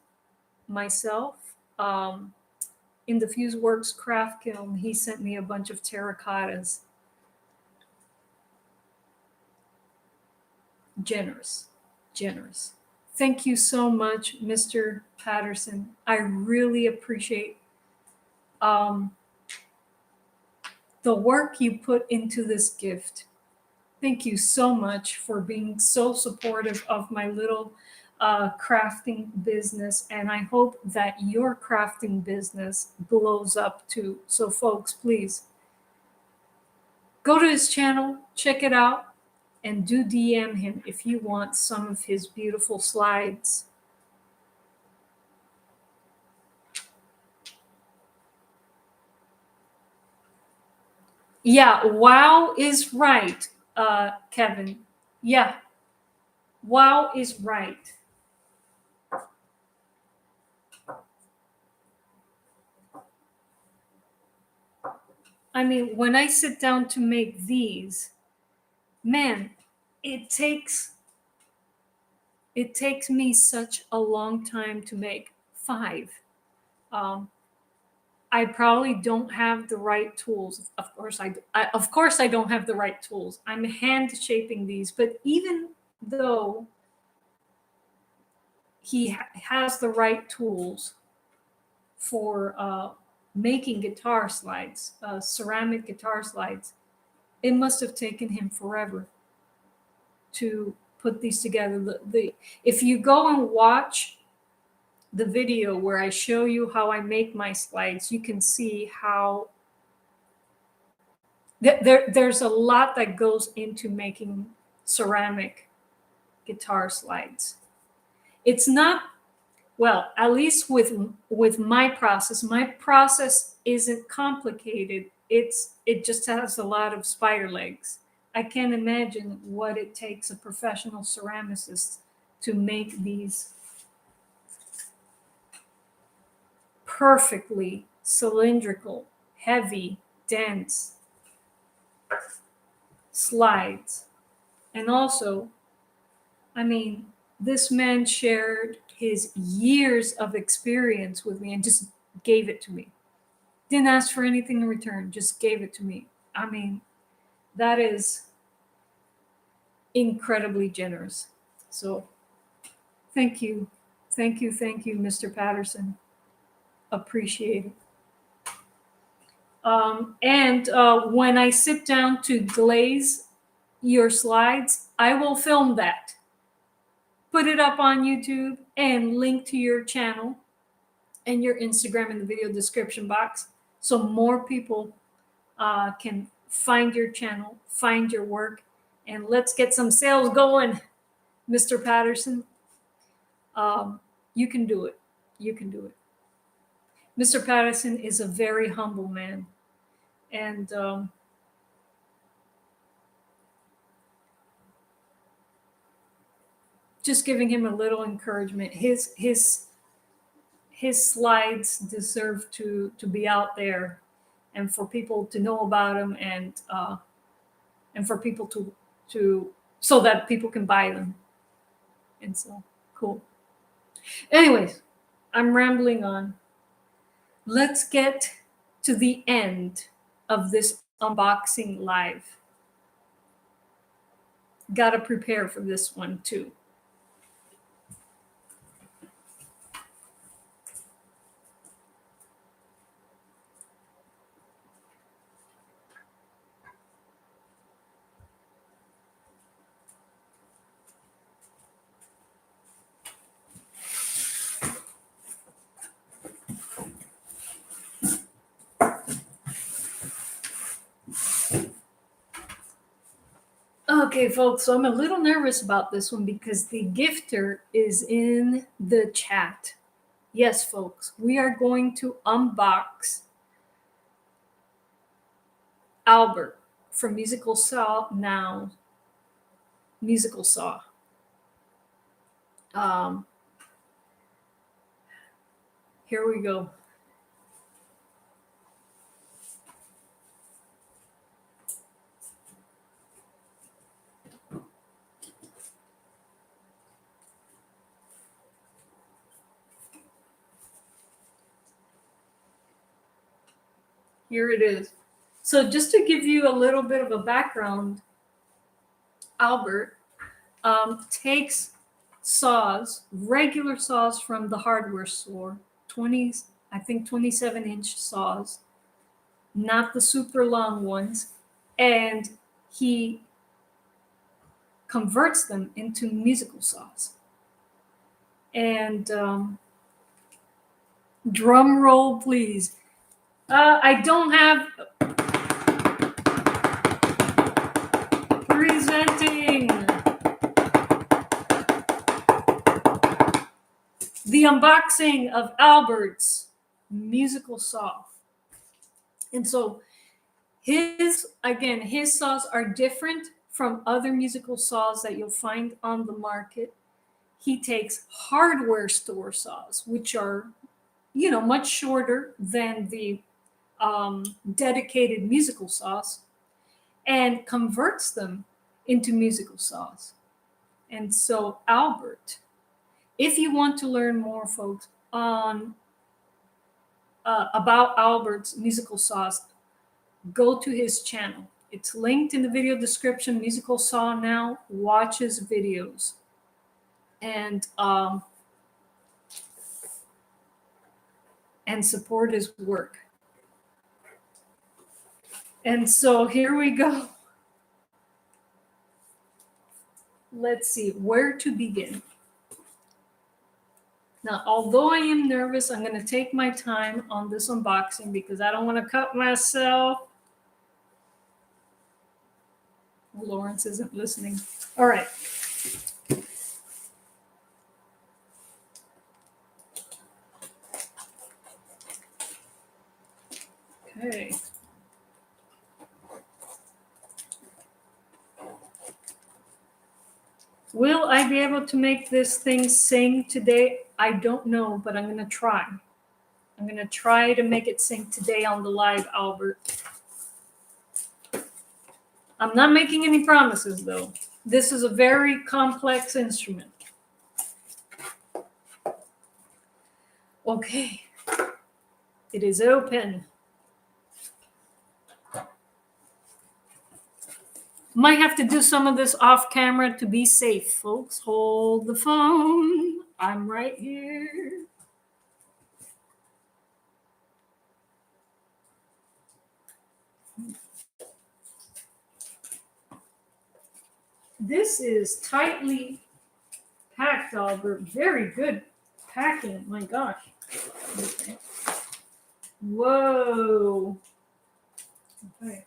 myself, in the Fuse Works craft kiln, he sent me a bunch of terracottas. Generous, generous. Thank you so much, Mr. Patterson. I really appreciate um, the work you put into this gift. Thank you so much for being so supportive of my little crafting business. And I hope that your crafting business blows up too. So, folks, please go to his channel, check it out, and do DM him if you want some of his beautiful slides. Yeah, wow is right, Kevin. Yeah, wow is right. I mean, when I sit down to make these, man, it takes it takes me such a long time to make 5. Um, I probably don't have the right tools. Of course I don't have the right tools. I'm hand shaping these, but even though he has the right tools for making guitar slides, ceramic guitar slides, it must have taken him forever to put these together. If you go and watch the video where I show you how I make my slides, you can see how there's a lot that goes into making ceramic guitar slides. It's not, well, at least with my process isn't complicated. It just has a lot of spider legs. I can't imagine what it takes a professional ceramicist to make these perfectly cylindrical, heavy, dense slides. And also, I mean, this man shared his years of experience with me and just gave it to me. Didn't ask for anything in return, just gave it to me. I mean, that is incredibly generous. So thank you. Thank you. Thank you, Mr. Patterson. Appreciate it. And when I sit down to glaze your slides, I will film that, put it up on YouTube, and link to your channel and your Instagram in the video description box so more people can find your channel, find your work, and let's get some sales going, Mr. Patterson. You can do it. You can do it. Mr. Patterson is a very humble man. And just giving him a little encouragement. His slides deserve to be out there, and for people to know about them, and for people to so that people can buy them. And so cool. Anyways, I'm rambling on. Let's get to the end of this unboxing live. Gotta prepare for this one too. Okay, folks, so I'm a little nervous about this one because the gifter is in the chat. Yes, folks, we are going to unbox Albert from Musical Saw now. Musical Saw. Here we go. Here it is. So just to give you a little bit of a background, Albert takes saws, regular saws from the hardware store, 20, I think 27-inch saws, not the super long ones, and he converts them into musical saws. And drum roll, please. I don't have presenting the unboxing of Albert's musical saw. And so his saws are different from other musical saws that you'll find on the market. He takes hardware store saws, which are, much shorter than the dedicated musical saws, and converts them into musical saws. And so, Albert, if you want to learn more, folks, on about Albert's musical saws, go to his channel. It's linked in the video description. Musical Saw Now. Watch his videos, and support his work. And so here we go. Let's see where to begin. Now, although I am nervous, I'm going to take my time on this unboxing because I don't want to cut myself. Lawrence isn't listening. All right. Okay. Will I be able to make this thing sing today? I don't know, but I'm going to try. I'm going to try to make it sing today on the live, Albert. I'm not making any promises, though. This is a very complex instrument. Okay. It is open. Might have to do some of this off camera to be safe, folks. Hold the phone. I'm right here. This is tightly packed, Albert. Very good packing. My gosh. Okay. Whoa. Okay.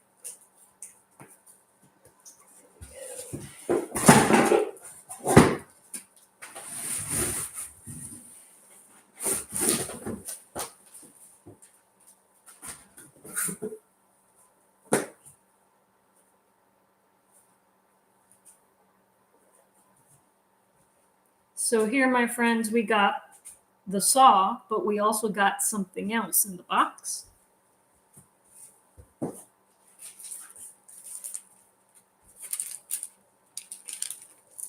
So here, my friends, we got the saw, but we also got something else in the box.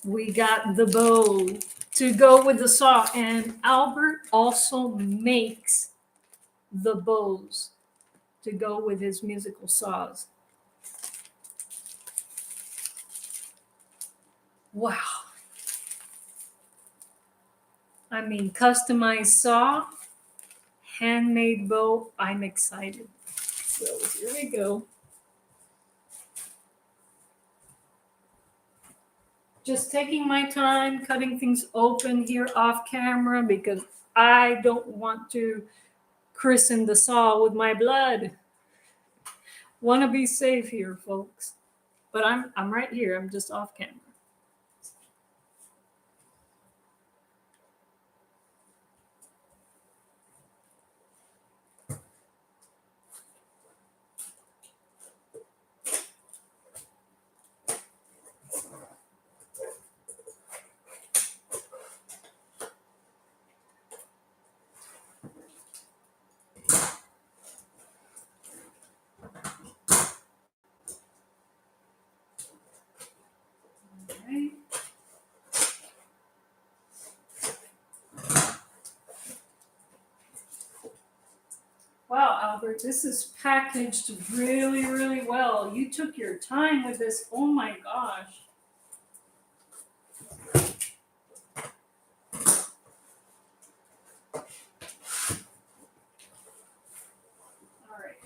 We got the bow to go with the saw, and Albert also makes the bows to go with his musical saws. Wow. I mean, customized saw, handmade bow. I'm excited. So here we go. Just taking my time, cutting things open here off camera because I don't want to christen the saw with my blood. Want to be safe here, folks. But I'm right here. I'm just off camera. Wow, Albert, this is packaged really, really well. You took your time with this. Oh my gosh. All right.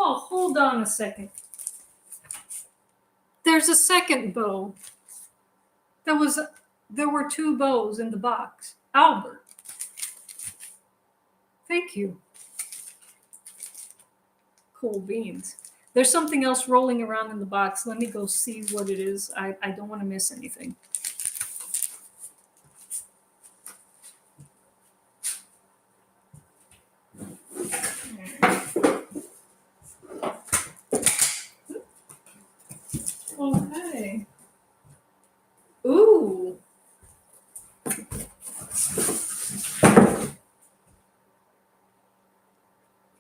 Oh, hold on a second. There's a second bow. There were two bows in the box. Albert, thank you. Cool beans. There's something else rolling around in the box. Let me go see what it is. I don't want to miss anything. Okay. Ooh.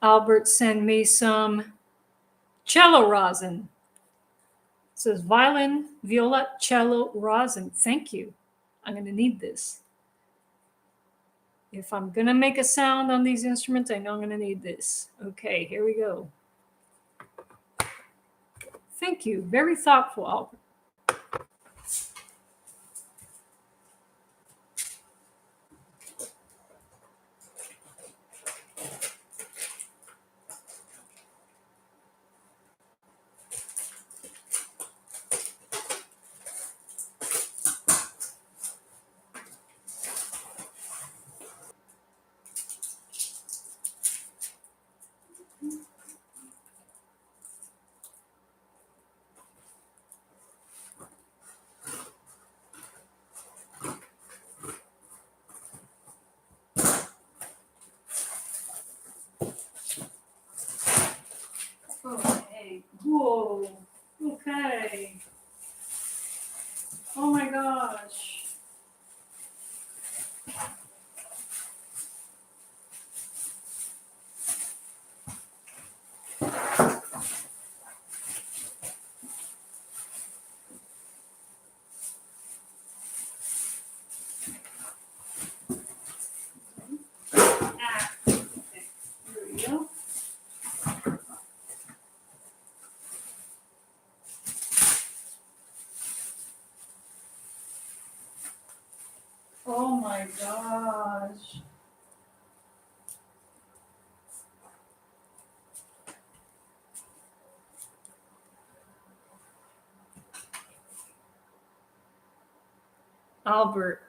Albert sent me some cello rosin. It says violin, viola, cello, rosin. Thank you. I'm going to need this. If I'm going to make a sound on these instruments, I know I'm going to need this. Okay, here we go. Thank you. Very thoughtful, Albert. Okay. Whoa. Okay. Oh my gosh. Ah. Okay. Here we go. Oh my gosh. Albert.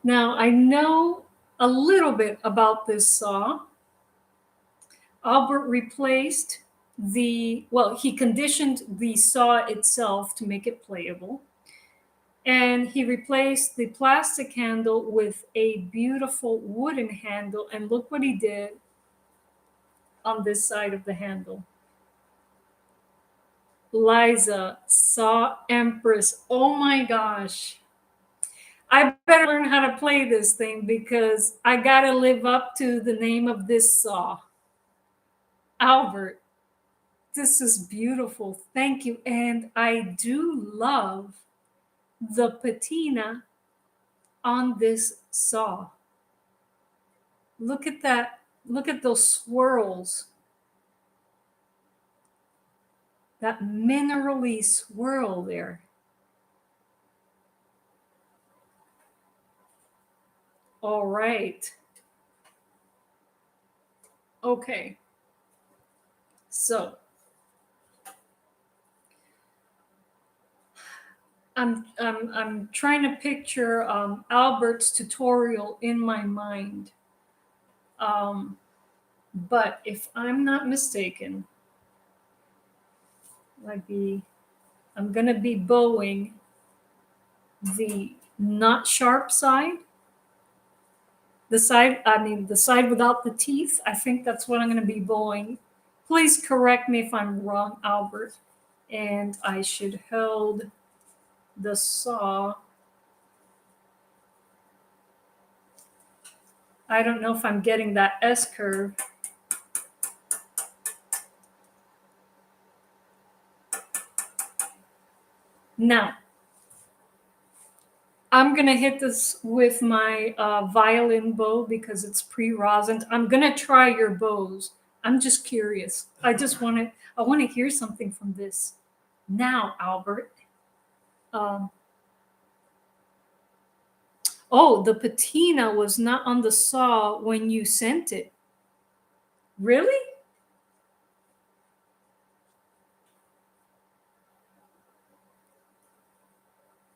Now, I know a little bit about this saw. Albert replaced he conditioned the saw itself to make it playable. And he replaced the plastic handle with a beautiful wooden handle. And look what he did on this side of the handle. Liza, Saw Empress. Oh my gosh. I better learn how to play this thing because I got to live up to the name of this saw. Albert, this is beautiful. Thank you. And I do love the patina on this saw. Look at that. Look at those swirls. That minerally swirl there. All right. Okay. So I'm trying to picture Albert's tutorial in my mind. But if I'm not mistaken, I'm gonna be bowing the not sharp side. The side without the teeth. I think that's what I'm gonna be bowing. Please correct me if I'm wrong, Albert. And I should hold the saw I don't know if I'm getting that S curve. Now, I'm going to hit this with my violin bow because it's pre-rosined. I'm going to try your bows. I'm just curious. I want to hear something from this. Now, Albert. Oh, the patina was not on the saw when you sent it. Really?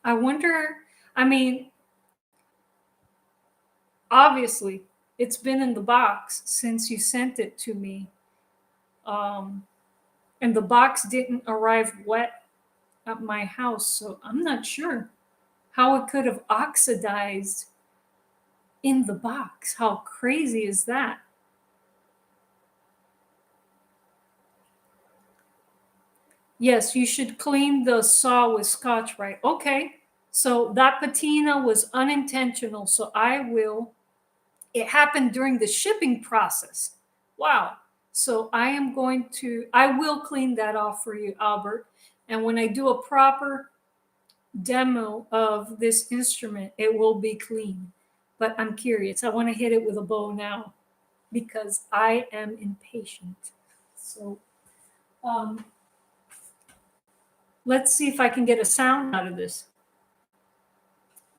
I wonder, I mean, obviously, it's been in the box since you sent it to me. And the box didn't arrive wet at my house, so I'm not sure how it could have oxidized in the box. How crazy is that? Yes, you should clean the saw with Scotch-Brite. Okay, so that patina was unintentional, so I will. It happened during the shipping process. Wow. So I will clean that off for you, Albert. And when I do a proper demo of this instrument, it will be clean. But I'm curious. I want to hit it with a bow now because I am impatient. So let's see if I can get a sound out of this.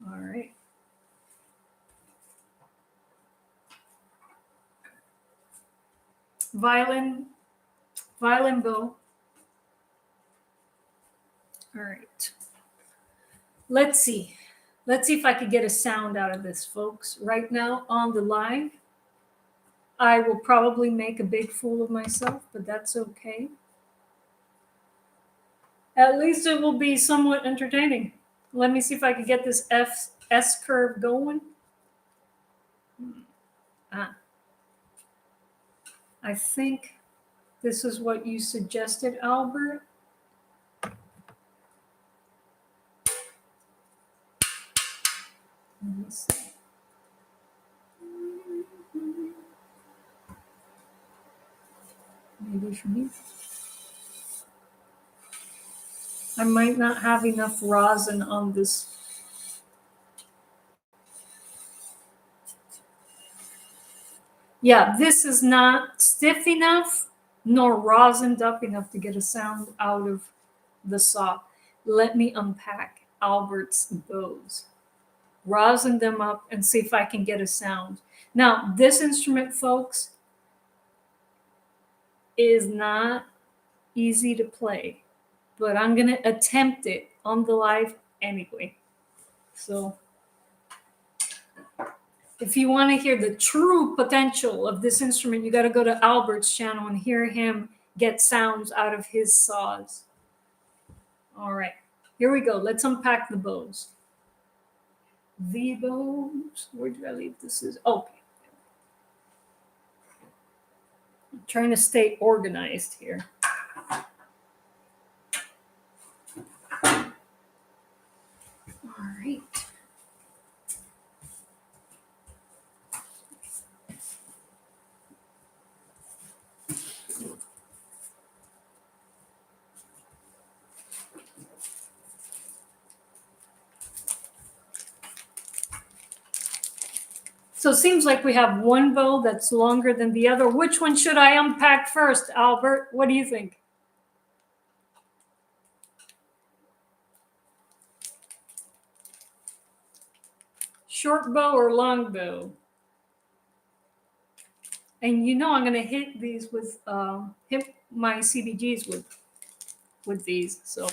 All right. Violin bow. All right. Let's see. Let's see if I could get a sound out of this, folks. Right now on the live, I will probably make a big fool of myself, but that's okay. At least it will be somewhat entertaining. Let me see if I can get this S curve going. I think this is what you suggested, Albert. Let me see. Maybe for me. I might not have enough rosin on this. Yeah, this is not stiff enough nor rosined up enough to get a sound out of the saw. Let me unpack Albert's bows, rosin them up, and see if I can get a sound. Now, this instrument, folks, is not easy to play, but I'm going to attempt it on the live anyway. So if you want to hear the true potential of this instrument, you got to go to Albert's channel and hear him get sounds out of his saws. All right, here we go. Let's unpack the bows. The bows. Where did I leave this? Okay. I'm trying to stay organized here. All right. So it seems like we have one bow that's longer than the other. Which one should I unpack first, Albert? What do you think? Short bow or long bow? And you know I'm going to hit these with hit my CBGs with these. So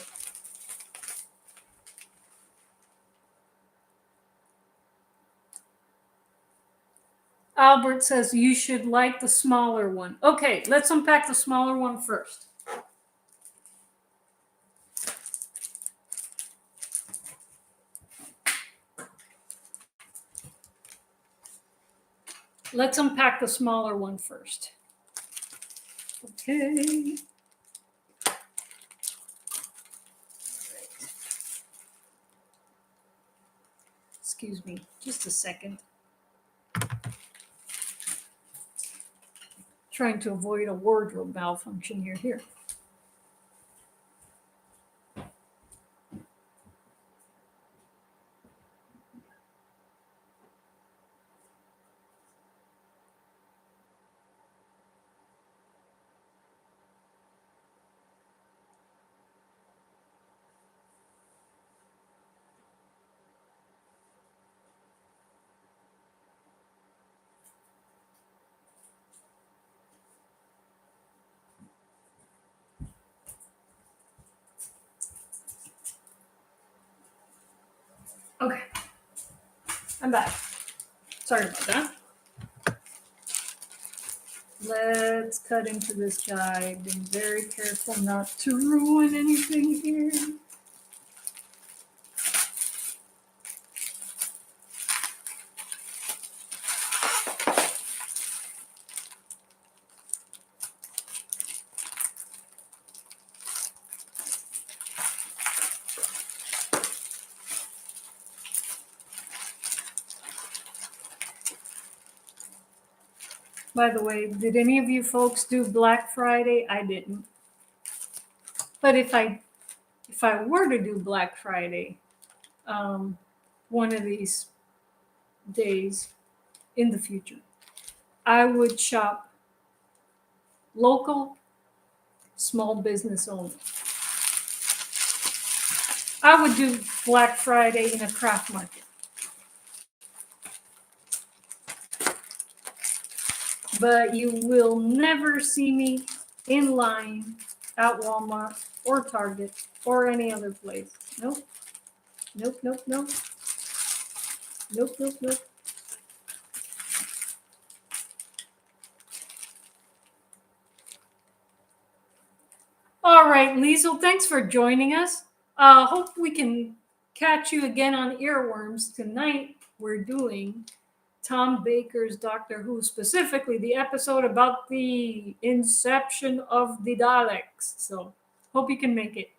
Albert says you should like the smaller one. Okay, let's unpack the smaller one first. Let's unpack the smaller one first. Okay. Excuse me, just a second. Trying to avoid a wardrobe malfunction here. Okay, I'm back. Sorry about that. Let's cut into this guy. Being very careful not to ruin anything here. By the way, did any of you folks do Black Friday? I didn't. But if I were to do Black Friday, one of these days in the future, I would shop local, small business only. I would do Black Friday in a craft market. But you will never see me in line at Walmart or Target or any other place. Nope. Nope, nope, nope. Nope, nope, nope. All right, Liesel, thanks for joining us. Hope we can catch you again on Earworms. Tonight, we're doing Tom Baker's Doctor Who, specifically the episode about the inception of the Daleks. So, hope you can make it.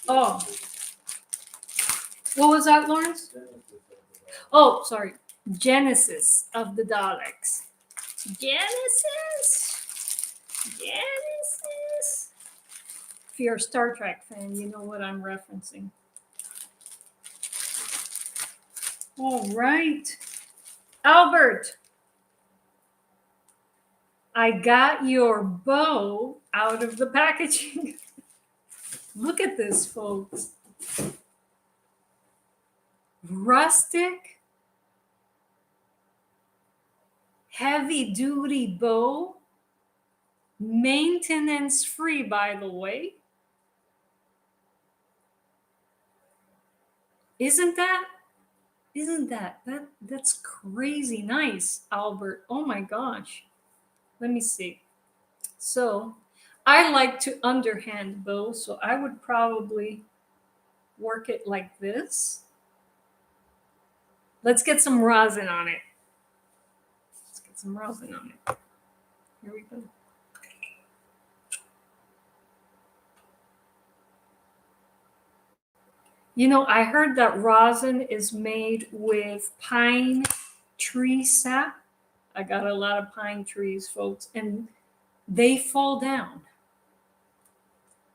Oh, what was that, Lawrence? Oh, sorry. Genesis of the Daleks. Genesis. If you're a Star Trek fan, you know what I'm referencing. All right. Albert, I got your bow out of the packaging. Look at this, folks. Rustic, heavy duty bow, maintenance free, by the way. Isn't that's crazy nice, Albert? Oh my gosh. Let me see. So I like to underhand bow, so I would probably work it like this. Let's get some rosin on it. Here we go. You know, I heard that rosin is made with pine tree sap. I got a lot of pine trees, folks, and they fall down.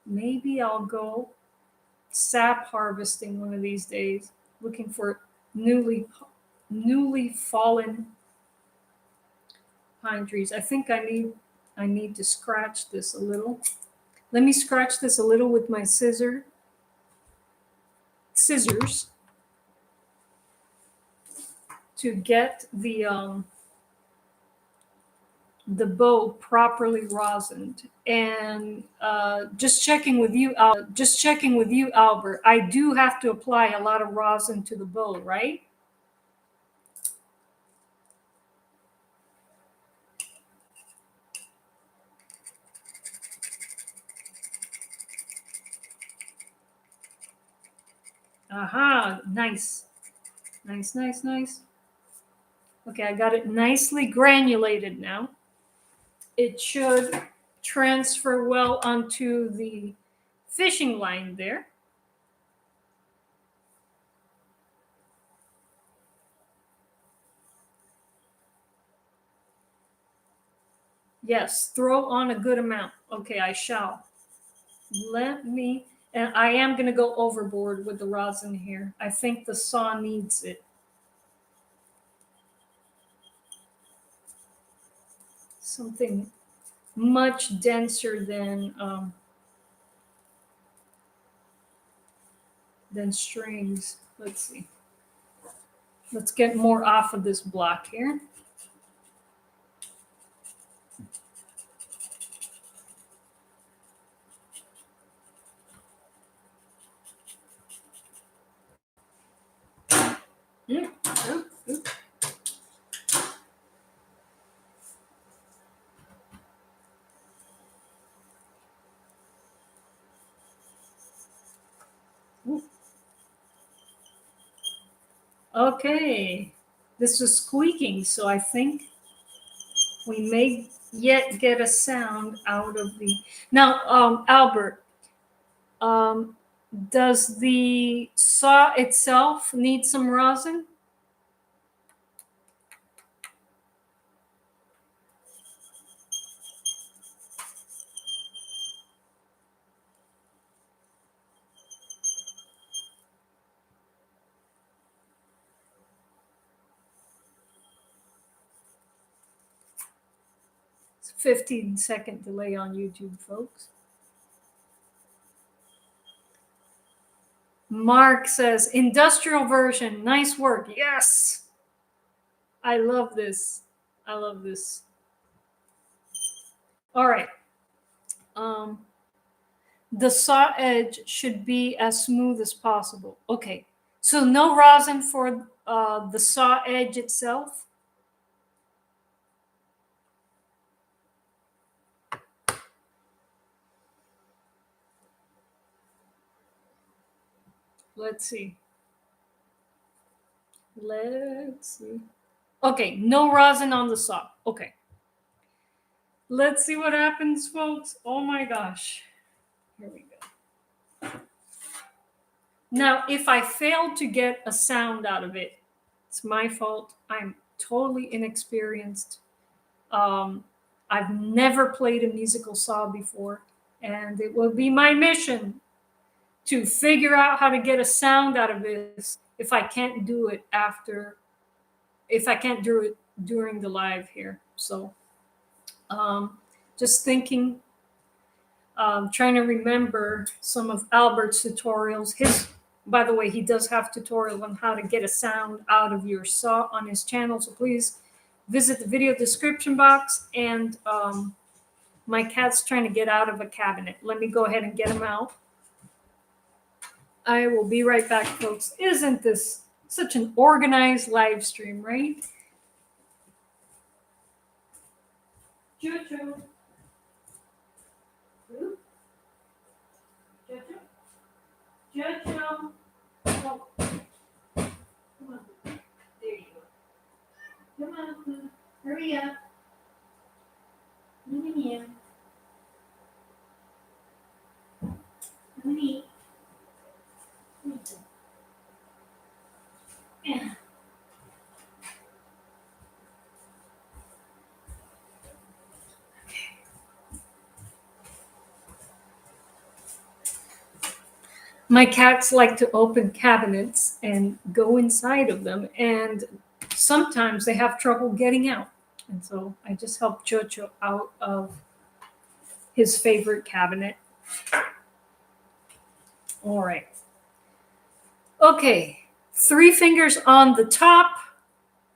Maybe I'll go sap harvesting one of these days, looking for newly fallen pine trees. I think I need to scratch this a little. Let me scratch this a little with my scissors to get the bow properly rosined. And just checking with you, Albert. I do have to apply a lot of rosin to the bow, right? Aha, nice. Nice. Okay, I got it nicely granulated now. It should transfer well onto the fishing line there. Yes, throw on a good amount. Okay, I shall. Let me, and I am going to go overboard with the rosin here. I think the saw needs it. Something much denser than strings. Let's see. Let's get more off of this block here. Mm, oh, ooh. Ooh. Okay, this was squeaking, so I think we may yet get a sound out of the. Now, Albert, um, does the saw itself need some rosin? It's a 15-second delay on YouTube, folks. Mark says, industrial version, nice work. Yes. I love this. I love this. All right. Um, the saw edge should be as smooth as possible. Okay. So no rosin for the saw edge itself. Let's see. Let's see. Okay, no rosin on the saw. Okay. Let's see what happens, folks. Oh my gosh. Here we go. Now, if I fail to get a sound out of it, it's my fault. I'm totally inexperienced. Um, I've never played a musical saw before, and it will be my mission to figure out how to get a sound out of this if I can't do it if I can't do it during the live here. So, just thinking, trying to remember some of Albert's tutorials. By the way, he does have tutorial on how to get a sound out of your saw on his channel. So please visit the video description box. And my cat's trying to get out of a cabinet. Let me go ahead and get him out. I will be right back, folks. Isn't this such an organized live stream, right? Jojo. Jojo. Jojo. Oh. Come on. There you go. Come on. Hurry up. Come here. Come here. Yeah. My cats like to open cabinets and go inside of them, and sometimes they have trouble getting out. And so I just helped Jojo out of his favorite cabinet. All right. Okay. 3 fingers on the top,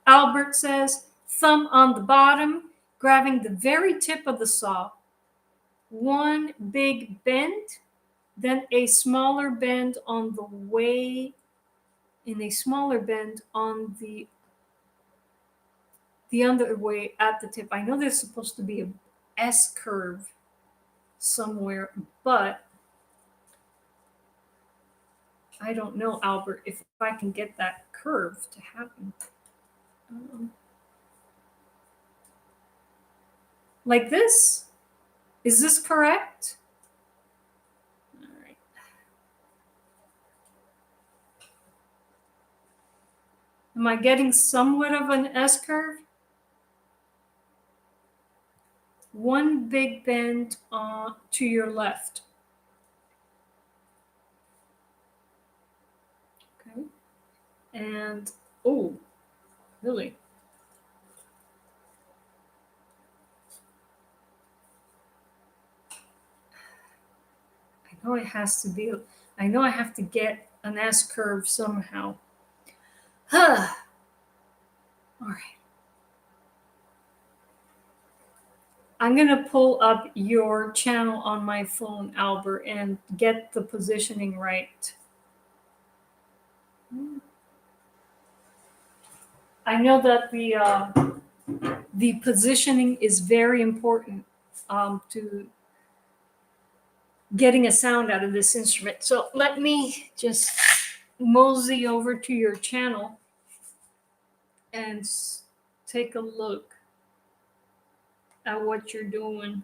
Albert says, thumb on the bottom, grabbing the very tip of the saw. 1 big bend, then a smaller bend on the way, in a smaller bend on the other way at the tip. I know there's supposed to be a S curve somewhere, but I don't know, Albert, if I can get that curve to happen. Like this? Is this correct? All right. Am I getting somewhat of an S curve? one big bend to your left. Okay. And, oh, really? I know it has to be, I know I have to get an S curve somehow. Huh. All right. I'm going to pull up your channel on my phone, Albert, and get the positioning right. I know that the positioning is very important to getting a sound out of this instrument. So let me just mosey over to your channel and take a look at what you're doing.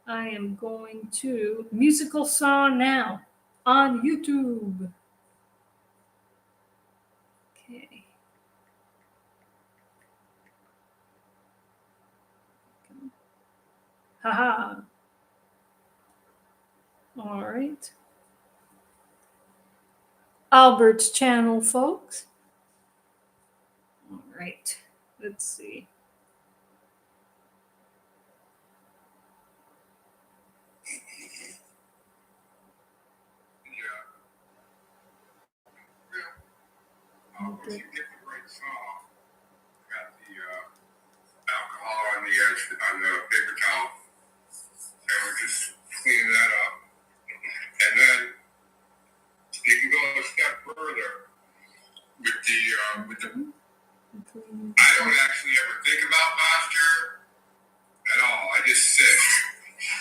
I am going to Musical Saw Now on YouTube. Okay. Haha. All right. Albert's channel, folks. All right. Let's see. Once you get the right saw, got the alcohol on the edge on the paper towel, and we're just cleaning that up. And then you can go a step further with the I don't actually ever think about posture at all. I just sit.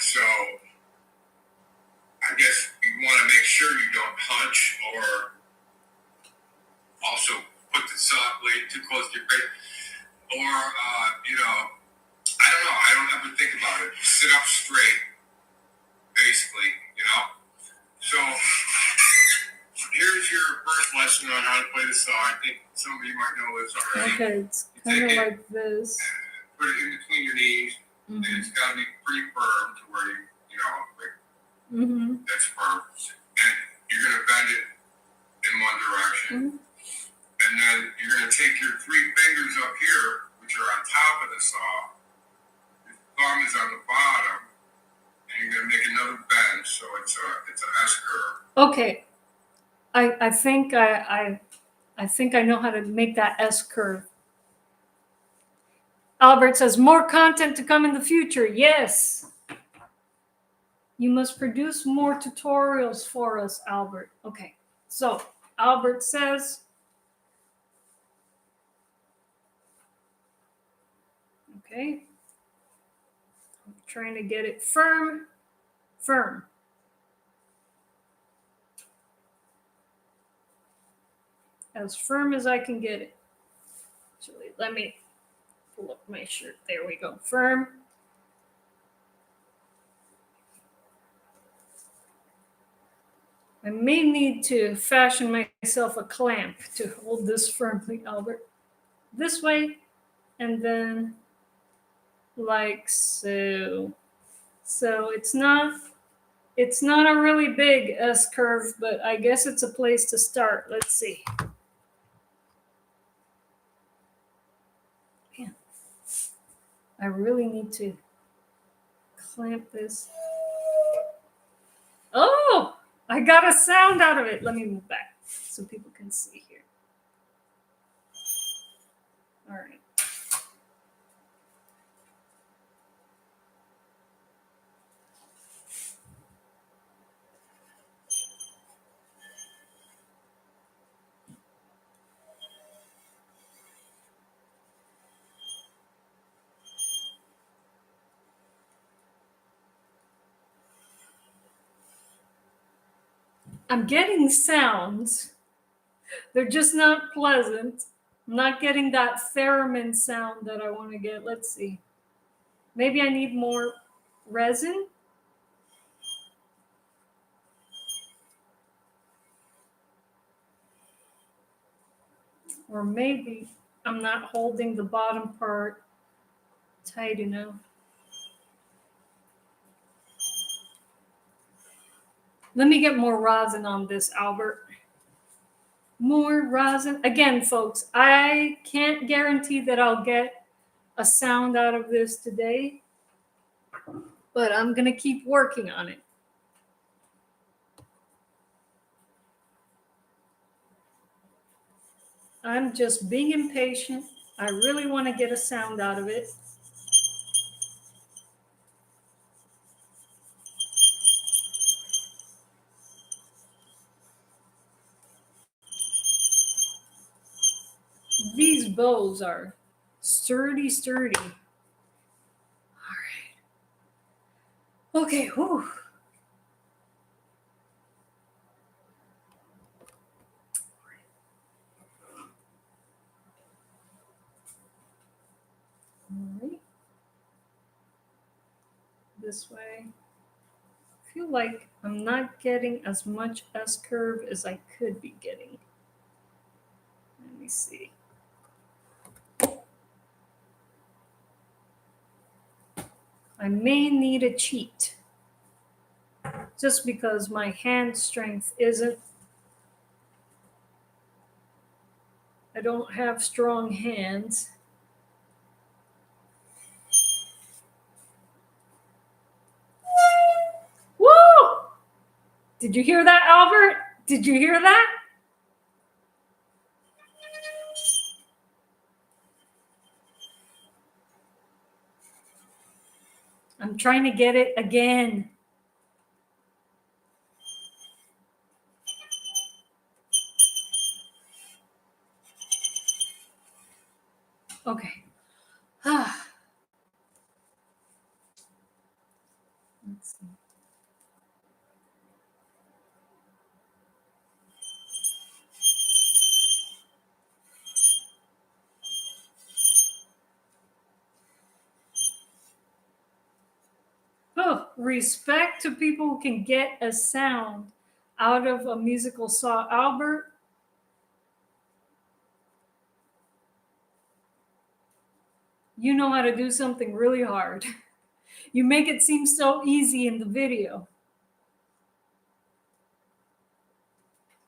So I guess you want to make sure you don't hunch or also put the saw blade too close to your face. Or, I don't know. I don't ever think about it. Sit up straight, basically, So here's your first lesson on how to play the saw. I think some of you might know this already. Okay, it's kind of like this. Put it in between your knees, and it's got to be pretty firm to where that's firm. And you're going to bend it in one direction. And then you're going to take your 3 fingers up here, which are on top of the saw. Your thumb is on the bottom, and you're going to make another bend, so it's an S curve. Okay, I think I think I know how to make that S curve. Albert says more content to come in the future. Yes. You must produce more tutorials for us, Albert. Okay. So Albert says, okay. I'm trying to get it firm. As firm as I can get it. Actually, let me pull up my shirt. There we go. Firm. I may need to fashion myself a clamp to hold this firmly, Albert. This way, and then like so. So it's not a really big S curve, but I guess it's a place to start. Let's see. Man, I really need to clamp this. Oh, I got a sound out of it. Let me move back so people can see here. All right. I'm getting sounds. They're just not pleasant. I'm not getting that theremin sound that I want to get. Let's see. Maybe I need more resin. Or maybe I'm not holding the bottom part tight enough. Let me get more rosin on this, Albert. More rosin. Again, folks, I can't guarantee that I'll get a sound out of this today, but I'm going to keep working on it. I'm just being impatient. I really want to get a sound out of it. These bows are sturdy, sturdy. All right. Okay, whew. All right. This way. I feel like I'm not getting as much S curve as I could be getting. Let me see. I may need a cheat just because my hand strength isn't. I don't have strong hands. Woo! Did you hear that, Albert? Did you hear that? I'm trying to get it again. Okay. Let's see. Oh, respect to people who can get a sound out of a musical saw. Albert, you know how to do something really hard. You make it seem so easy in the video.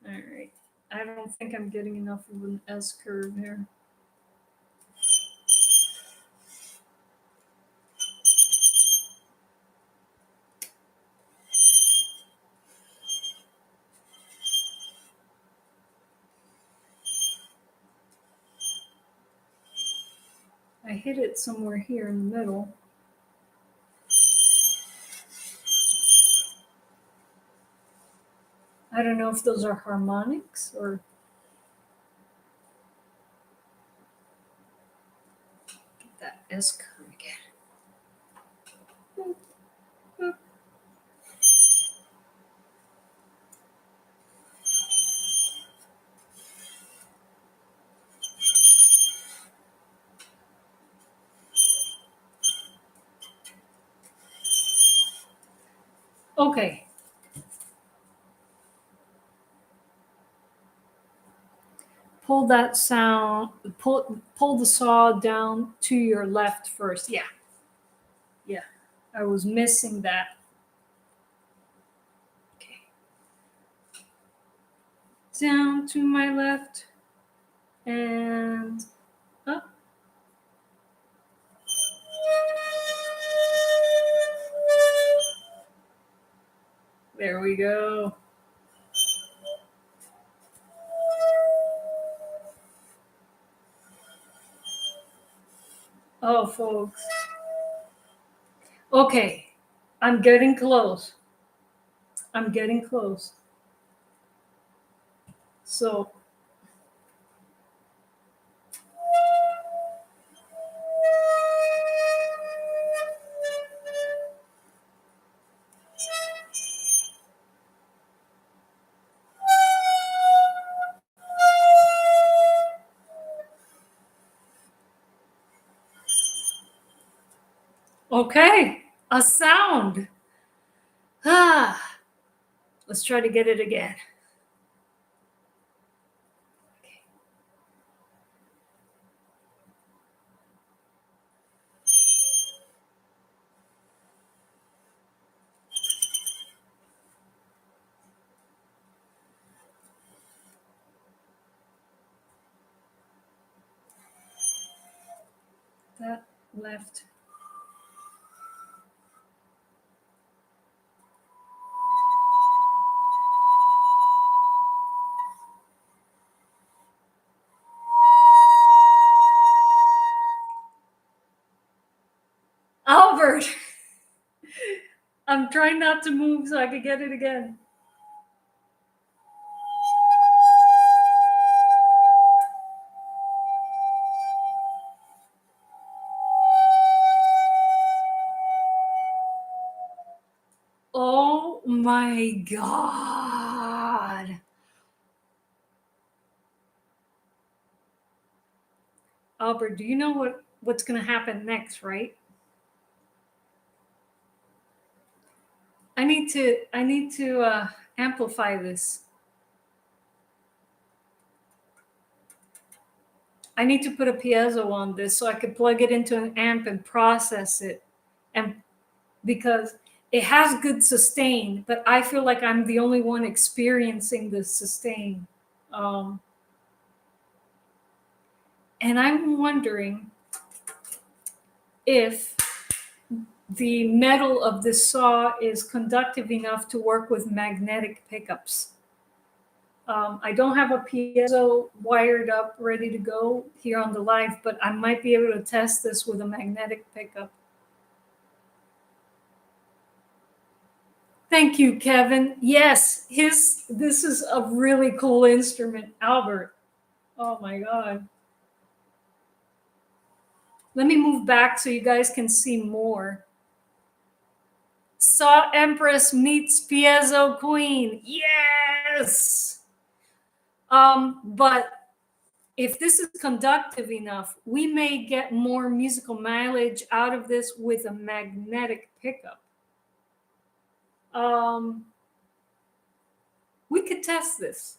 All right. I don't think I'm getting enough of an S curve here. I hit it somewhere here in the middle. I don't know if those are harmonics or get that S curve again. Okay. Pull that sound, pull the saw down to your left first. Yeah. Yeah. I was missing that. Okay. Down to my left and up. There we go. Oh, folks. Okay. I'm getting close. I'm getting close. So, okay, a sound. Let's try to get it again. that left. Albert, I'm trying not to move so I could get it again. Oh my God. Albert, do you know what's going to happen next, right? I need to amplify this. I need to put a piezo on this so I could plug it into an amp and process it. And because it has good sustain, but I feel like I'm the only one experiencing the sustain. And I'm wondering if the metal of this saw is conductive enough to work with magnetic pickups. I don't have a piezo wired up ready to go here on the live, but I might be able to test this with a magnetic pickup. Thank you, Kevin. Yes, this is a really cool instrument, Albert. Oh my God. Let me move back so you guys can see more. Saw Empress meets Piezo Queen. Yes. But if this is conductive enough, we may get more musical mileage out of this with a magnetic pickup. We could test this.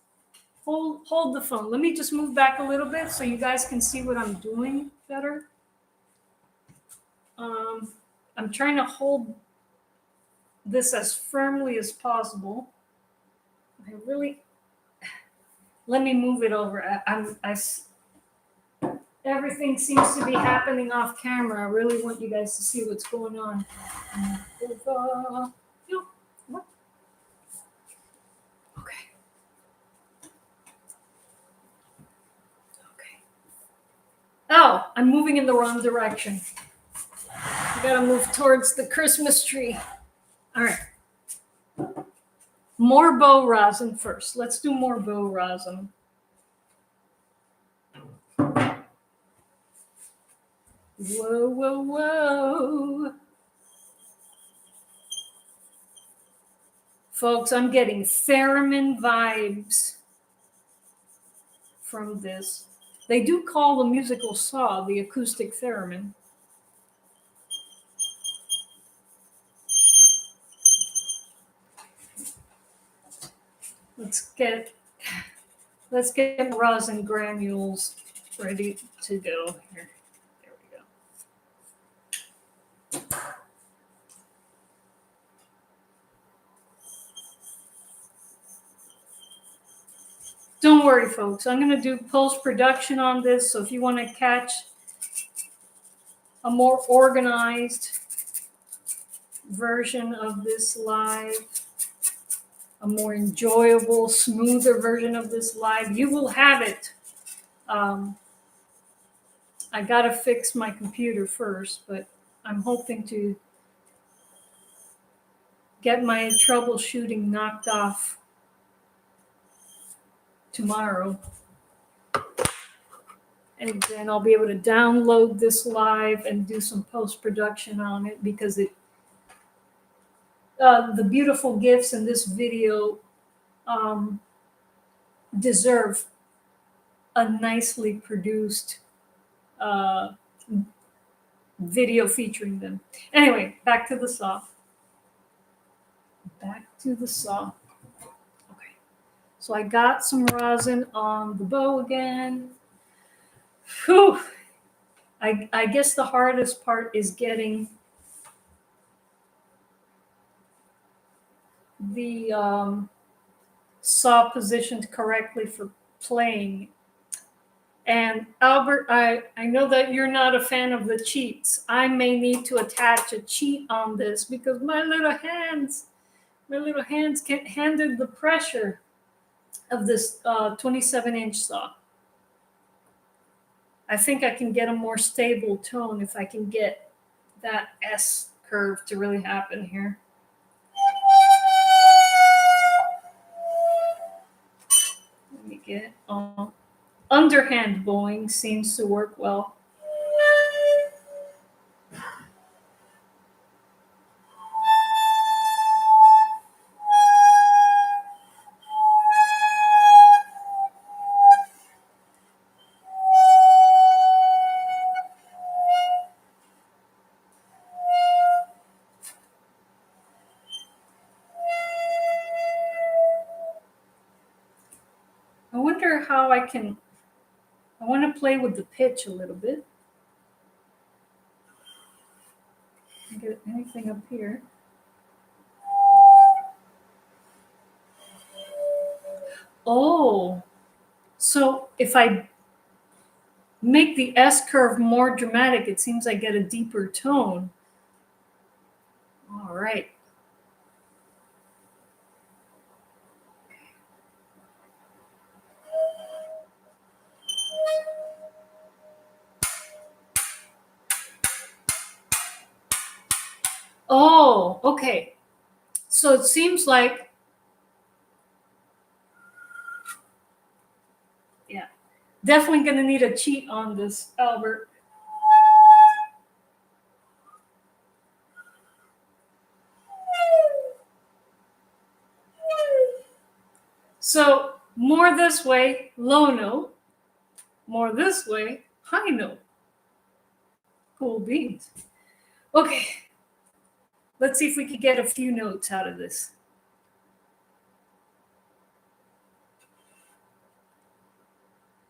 Hold the phone. Let me just move back a little bit so you guys can see what I'm doing better. I'm trying to hold this as firmly as possible. Let me move it over. Everything seems to be happening off camera. I really want you guys to see what's going on. Okay. Oh, I'm moving in the wrong direction. I gotta move towards the Christmas tree. All right. More bow rosin first. Let's do more bow rosin. Whoa, whoa, whoa. Folks, I'm getting theremin vibes from this. They do call the musical saw the acoustic theremin. Let's get rosin granules ready to go here. There we go. Don't worry, folks. I'm going to do post-production on this, so if you want to catch a more organized version of this live, a more enjoyable, smoother version of this live, you will have it. I got to fix my computer first, but I'm hoping to get my troubleshooting knocked off tomorrow. And then I'll be able to download this live and do some post-production on it, because the beautiful gifts in this video deserve a nicely produced video featuring them. Anyway, back to the saw. Okay. So I got some rosin on the bow again. Whew. I guess the hardest part is getting the saw positioned correctly for playing. And Albert, I know that you're not a fan of the cheats. I may need to attach a cheat on this because my little hands can't handle the pressure of this 27-inch saw. I think I can get a more stable tone if I can get that S curve to really happen here. Let me get underhand bowing seems to work well. I wonder how I want to play with the pitch a little bit. Get anything up here. Oh, so if I make the S curve more dramatic, it seems I get a deeper tone. All right. Oh, okay. So it seems like, yeah, definitely going to need a cheat on this, Albert. So more this way, low note. More this way, high note. Cool beans. Okay. Let's see if we can get a few notes out of this.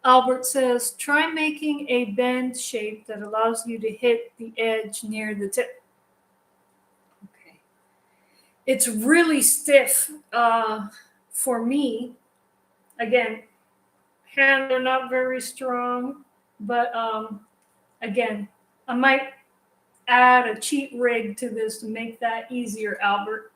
Albert says, try making a bend shape that allows you to hit the edge near the tip. Okay. It's really stiff for me. Again, hands are not very strong, but again, I might add a cheat rig to this to make that easier, Albert.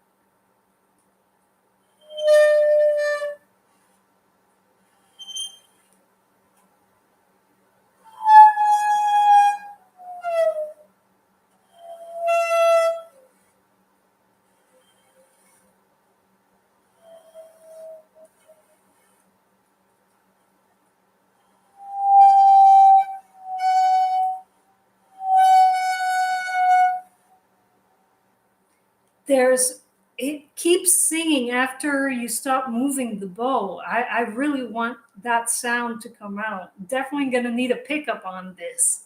It keeps singing after you stop moving the bow. I really want that sound to come out. Definitely gonna need a pickup on this.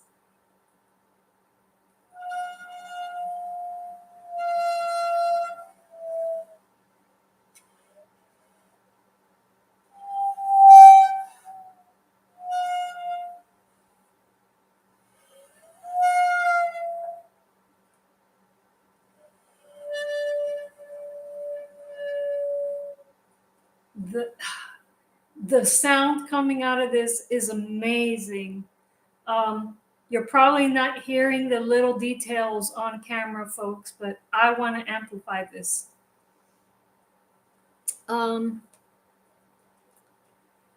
The sound coming out of this is amazing. You're probably not hearing the little details on camera, folks, but I want to amplify this.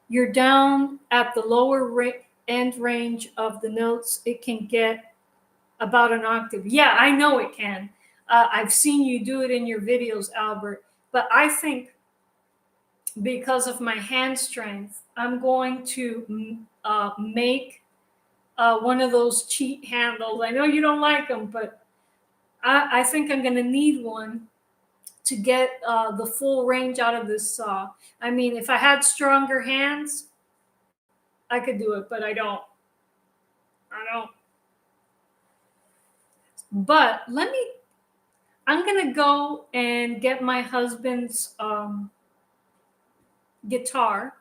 You're down at the lower end range of the notes. It can get about an octave. Yeah, I know it can. I've seen you do it in your videos, Albert. But I think because of my hand strength, I'm going to make one of those cheat handles. I know you don't like them, but I think I'm going to need one to get the full range out of this saw. I mean, if I had stronger hands, I could do it, but I don't. But I'm going to go and get my husband's guitar,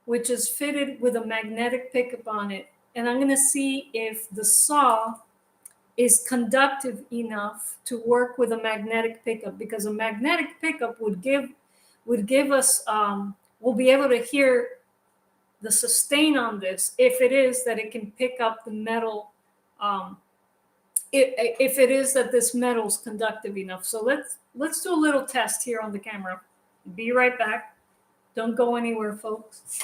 which is fitted with a magnetic pickup on it. And I'm going to see if the saw is conductive enough to work with a magnetic pickup, because a magnetic pickup would give us, we'll be able to hear the sustain on this, if it is that it can pick up the metal, if it is that this metal is conductive enough. So let's do a little test here on the camera. Be right back. Don't go anywhere, folks.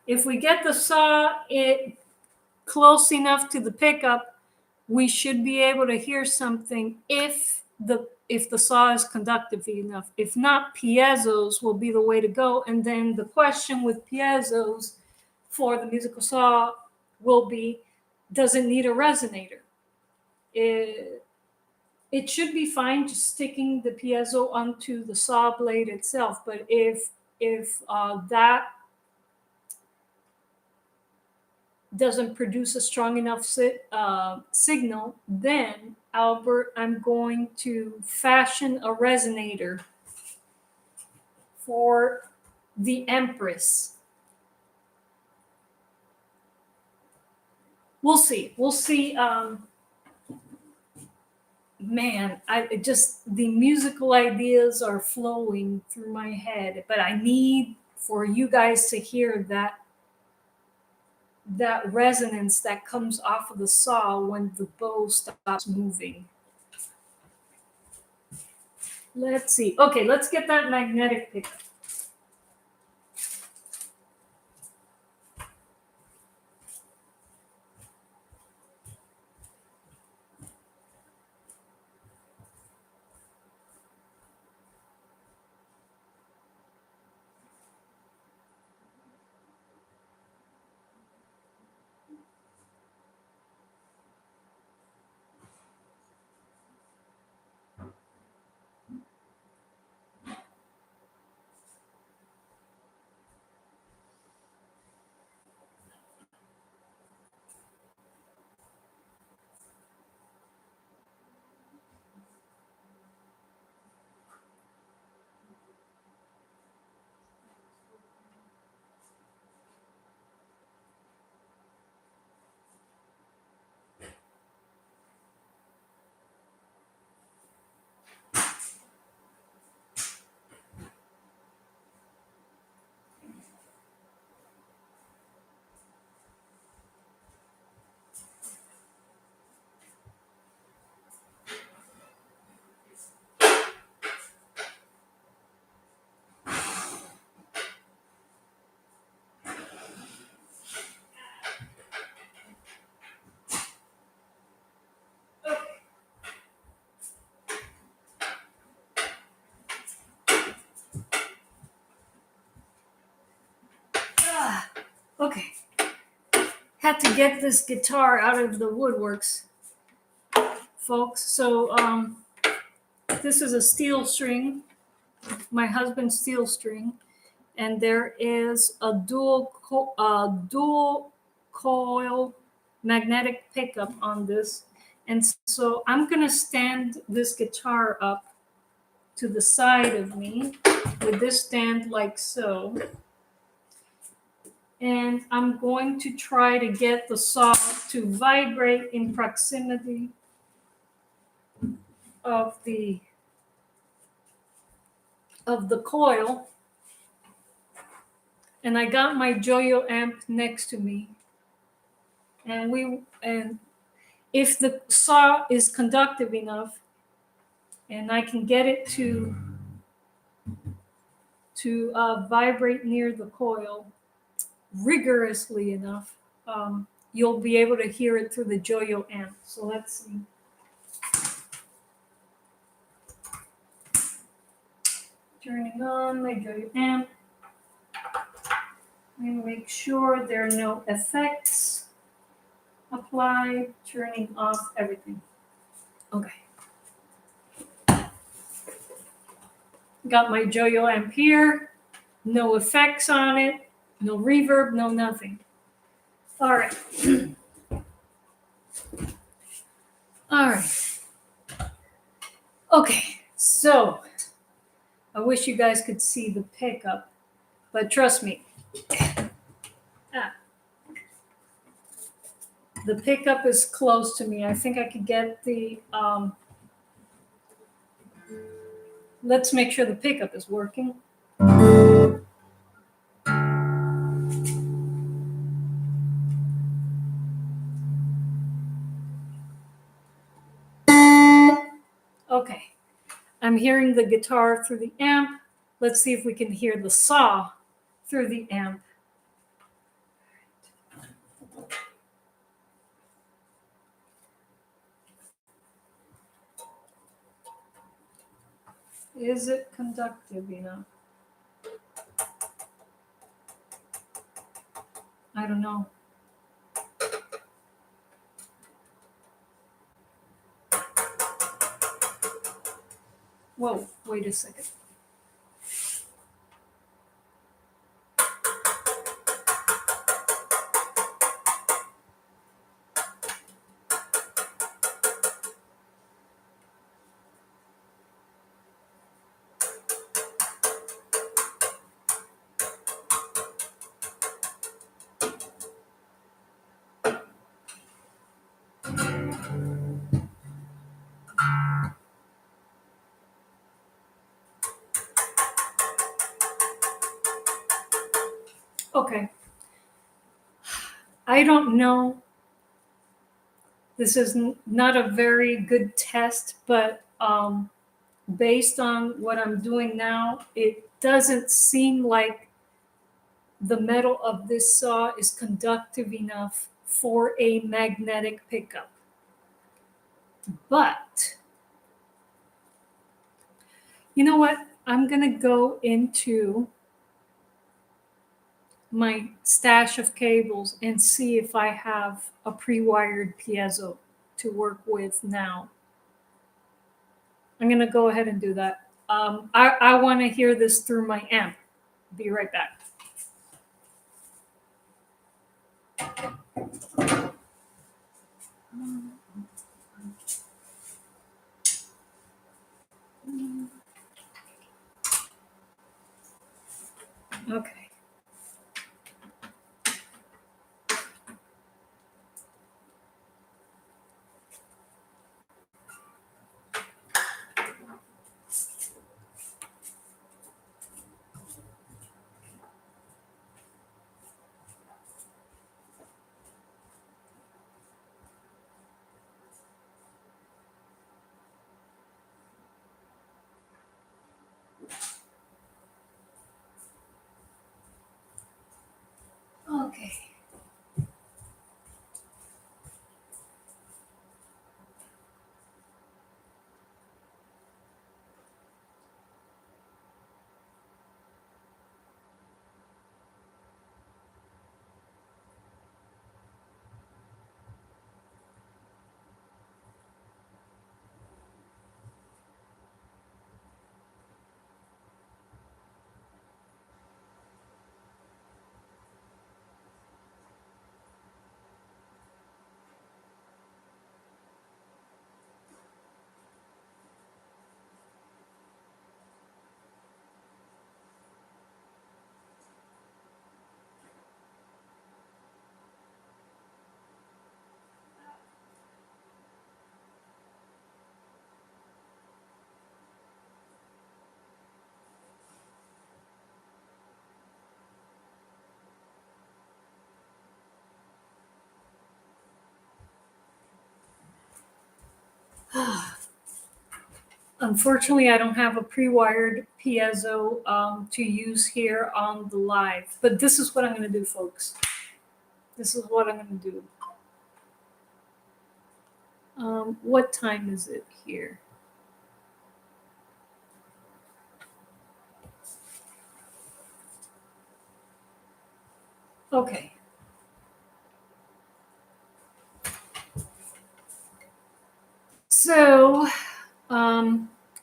If we get the saw close enough to the pickup, we should be able to hear something if the saw is conductive enough. If not, piezos will be the way to go. And then the question with piezos for the musical saw will be, does it need a resonator? It should be fine just sticking the piezo onto the saw blade itself. But if that doesn't produce a strong enough signal, then Albert, I'm going to fashion a resonator for the Empress. We'll see. Man, the musical ideas are flowing through my head, but I need for you guys to hear that resonance that comes off of the saw when the bow stops moving. Let's see. Okay, let's get that magnetic pickup. Okay. Had to get this guitar out of the woodworks, folks. So this is a steel string, my husband's steel string, and there is a dual coil magnetic pickup on this. And so I'm gonna stand this guitar up to the side of me with this stand like so. And I'm going to try to get the saw to vibrate in proximity of the coil. And I got my Joyo amp next to me. And if the saw is conductive enough and I can get it to vibrate near the coil rigorously enough, you'll be able to hear it through the Joyo amp. So let's see. Turning on my Joyo amp. And make sure there are no effects applied. Turning off everything. Okay. Got my Joyo amp here. No effects on it. No reverb, no nothing. All right. All right. Okay, so I wish you guys could see the pickup, but trust me. The pickup is close to me. I think I could get the, let's make sure the pickup is working. Okay, I'm hearing the guitar through the amp. Let's see if we can hear the saw through the amp. Is it conductive enough? I don't know. Whoa, wait a second. Okay. I don't know. This is not a very good test, but based on what I'm doing now, it doesn't seem like the metal of this saw is conductive enough for a magnetic pickup. But you know what? I'm going to go into my stash of cables and see if I have a pre-wired piezo to work with now. I'm going to go ahead and do that. I want to hear this through my amp. Be right back. Okay. Okay. Unfortunately, I don't have a pre-wired piezo to use here on the live, but this is what I'm going to do, folks. This is what I'm going to do. What time is it here? Okay. So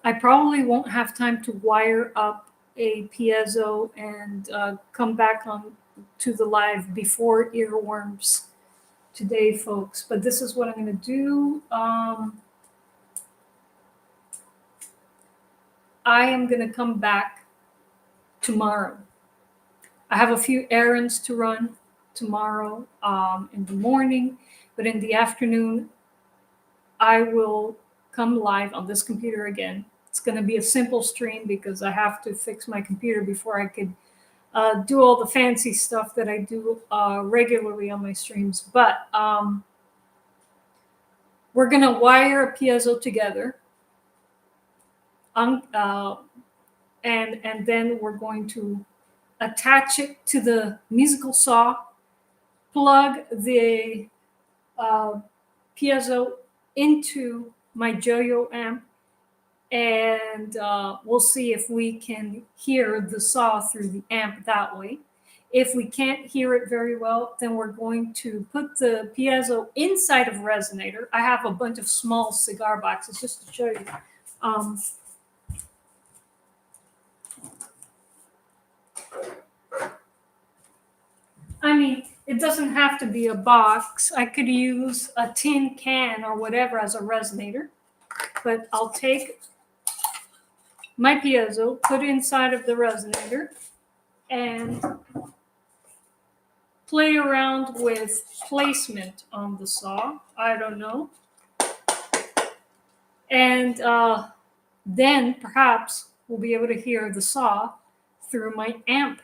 I probably won't have time to wire up a piezo and come back on to the live before earworms today, folks. But this is what I'm going to do. I am going to come back tomorrow. I have a few errands to run tomorrow in the morning, but in the afternoon, I will come live on this computer again. It's going to be a simple stream because I have to fix my computer before I could do all the fancy stuff that I do regularly on my streams. But we're going to wire a piezo together. And then we're going to attach it to the musical saw, plug the piezo into my Joyo amp, and we'll see if we can hear the saw through the amp that way. If we can't hear it very well, then we're going to put the piezo inside of a resonator. I have a bunch of small cigar boxes just to show you. I mean, it doesn't have to be a box. I could use a tin can or whatever as a resonator, but I'll take my piezo, put it inside of the resonator, and play around with placement on the saw. I don't know. And then perhaps we'll be able to hear the saw through my amp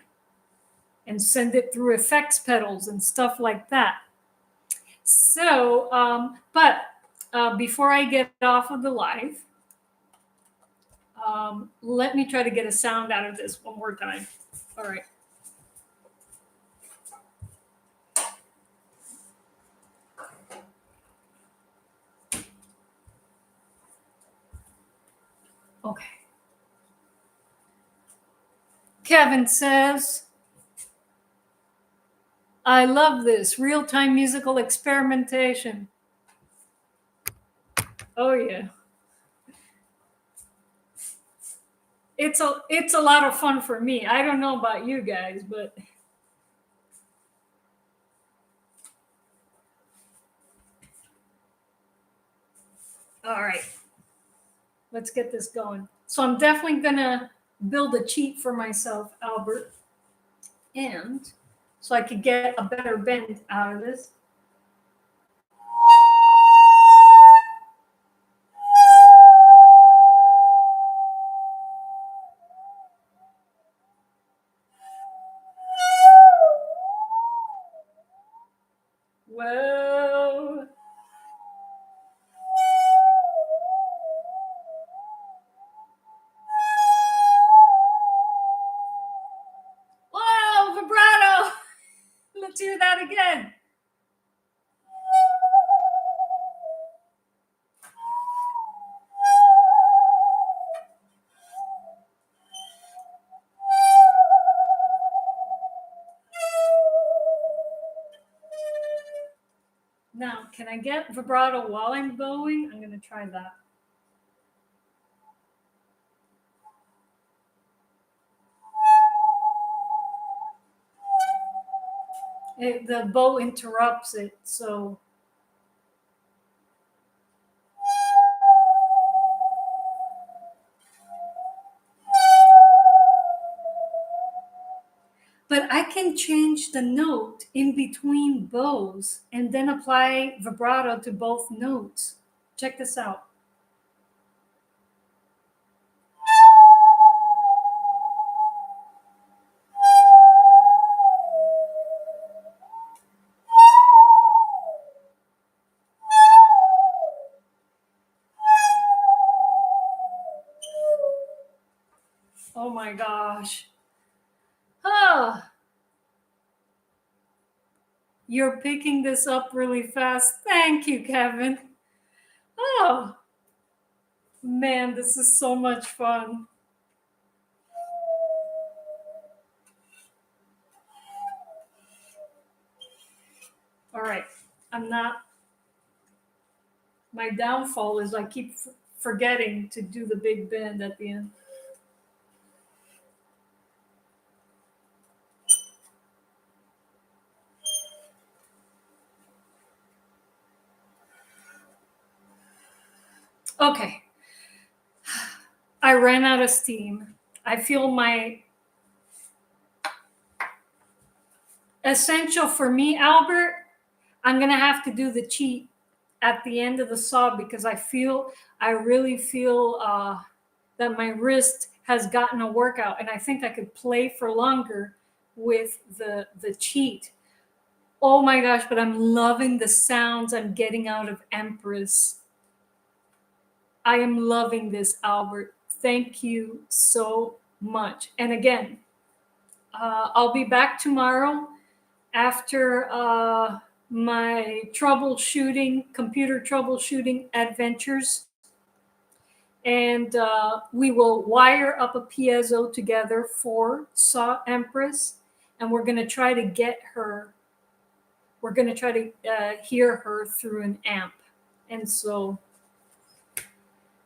and send it through effects pedals and stuff like that. So, before I get off of the live, let me try to get a sound out of this one more time. All right. Okay. Kevin says, I love this real-time musical experimentation. Oh yeah. It's a lot of fun for me. I don't know about you guys, but all right. Let's get this going. So I'm definitely gonna build a cheat for myself, Albert, and so I could get a better bend out of this. Whoa. Whoa, vibrato. Let's hear that again. Now, can I get vibrato while I'm bowing? I'm going to try that. The bow interrupts it, so. But I can change the note in between bows and then apply vibrato to both notes. Check this out. Oh my gosh. Oh, you're picking this up really fast. Thank you, Kevin. Oh, man, this is so much fun. All right, my downfall is I keep forgetting to do the big bend at the end. Okay. I ran out of steam. I feel my essential for me, Albert, I'm going to have to do the cheat at the end of the saw because I really feel that my wrist has gotten a workout, and I think I could play for longer with the cheat. Oh my gosh, but I'm loving the sounds I'm getting out of Empress. I am loving this, Albert. Thank you so much. And again, I'll be back tomorrow after my computer troubleshooting adventures. And we will wire up a piezo together for Saw Empress. And we're going to try to hear her through an amp. And so,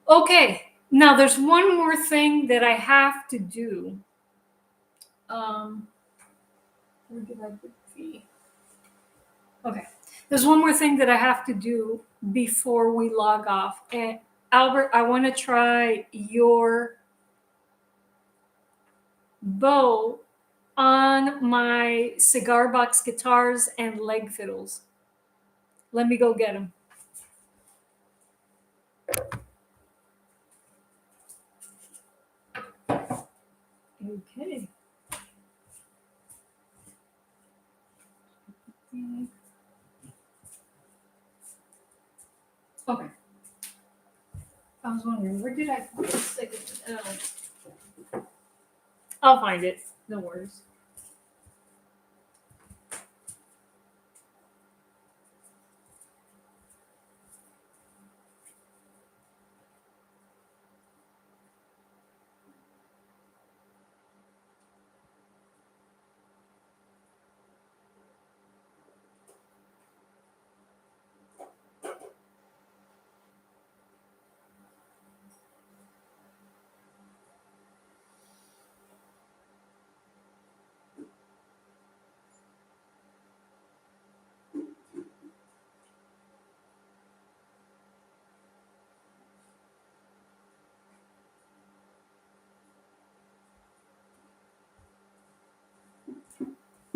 okay. Now there's one more thing that I have to do. Where did I put the? Okay. There's one more thing that I have to do before we log off. And Albert, I want to try your bow on my cigar box guitars and leg fiddles. Let me go get them. Okay. Okay. I was wondering, where did I put this? I'll find it. No worries.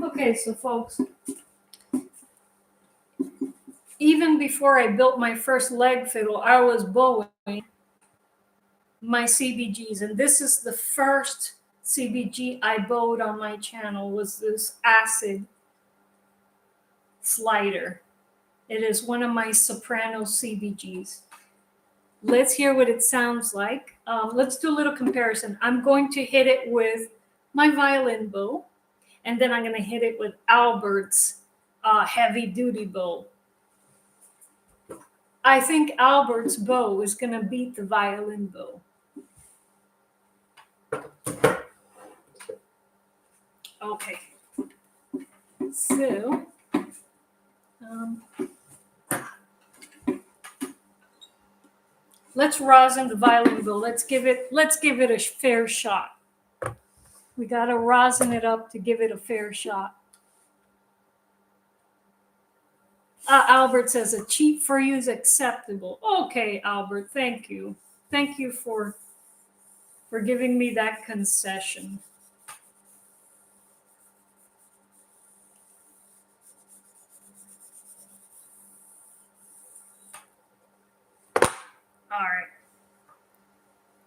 Okay, so folks, even before I built my first leg fiddle, I was bowing my CBGs, and this is the first CBG I bowed on my channel, was this acid slider. It is one of my soprano CBGs. Let's hear what it sounds like. Let's do a little comparison. I'm going to hit it with my violin bow, and then I'm going to hit it with Albert's heavy duty bow. I think Albert's bow is going to beat the violin bow. Okay. So, let's rosin the violin bow. Let's give it a fair shot. We got to rosin it up to give it a fair shot. Albert says a cheat for you is acceptable. Okay, Albert, thank you. Thank you for giving me that concession. All right.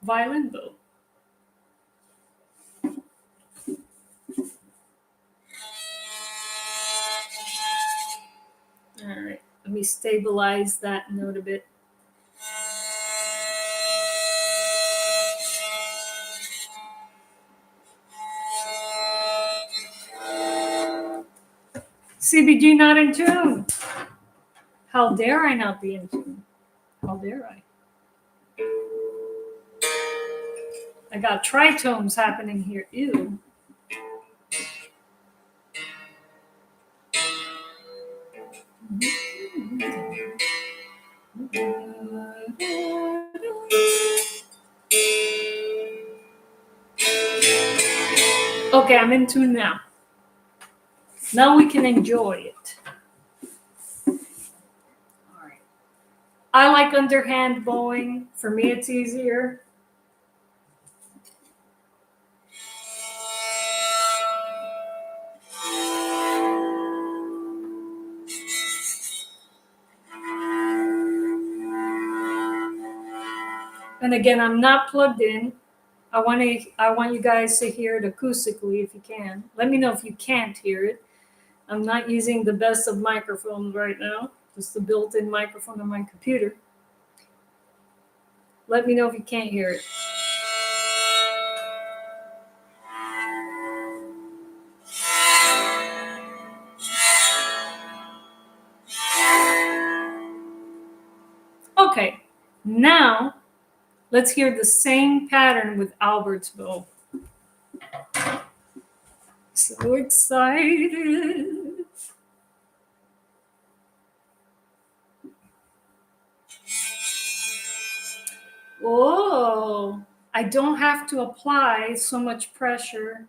Violin bow. All right. Let me stabilize that note a bit. CBG not in tune. How dare I not be in tune? How dare I? I got tritones happening here. Ew. Okay, I'm in tune now. Now we can enjoy it. All right. I like underhand bowing. For me, it's easier. And again, I'm not plugged in. I want you guys to hear it acoustically if you can. Let me know if you can't hear it. I'm not using the best of microphones right now. Just the built-in microphone on my computer. Let me know if you can't hear it. Okay, now let's hear the same pattern with Albert's bow. So excited. Oh, I don't have to apply so much pressure.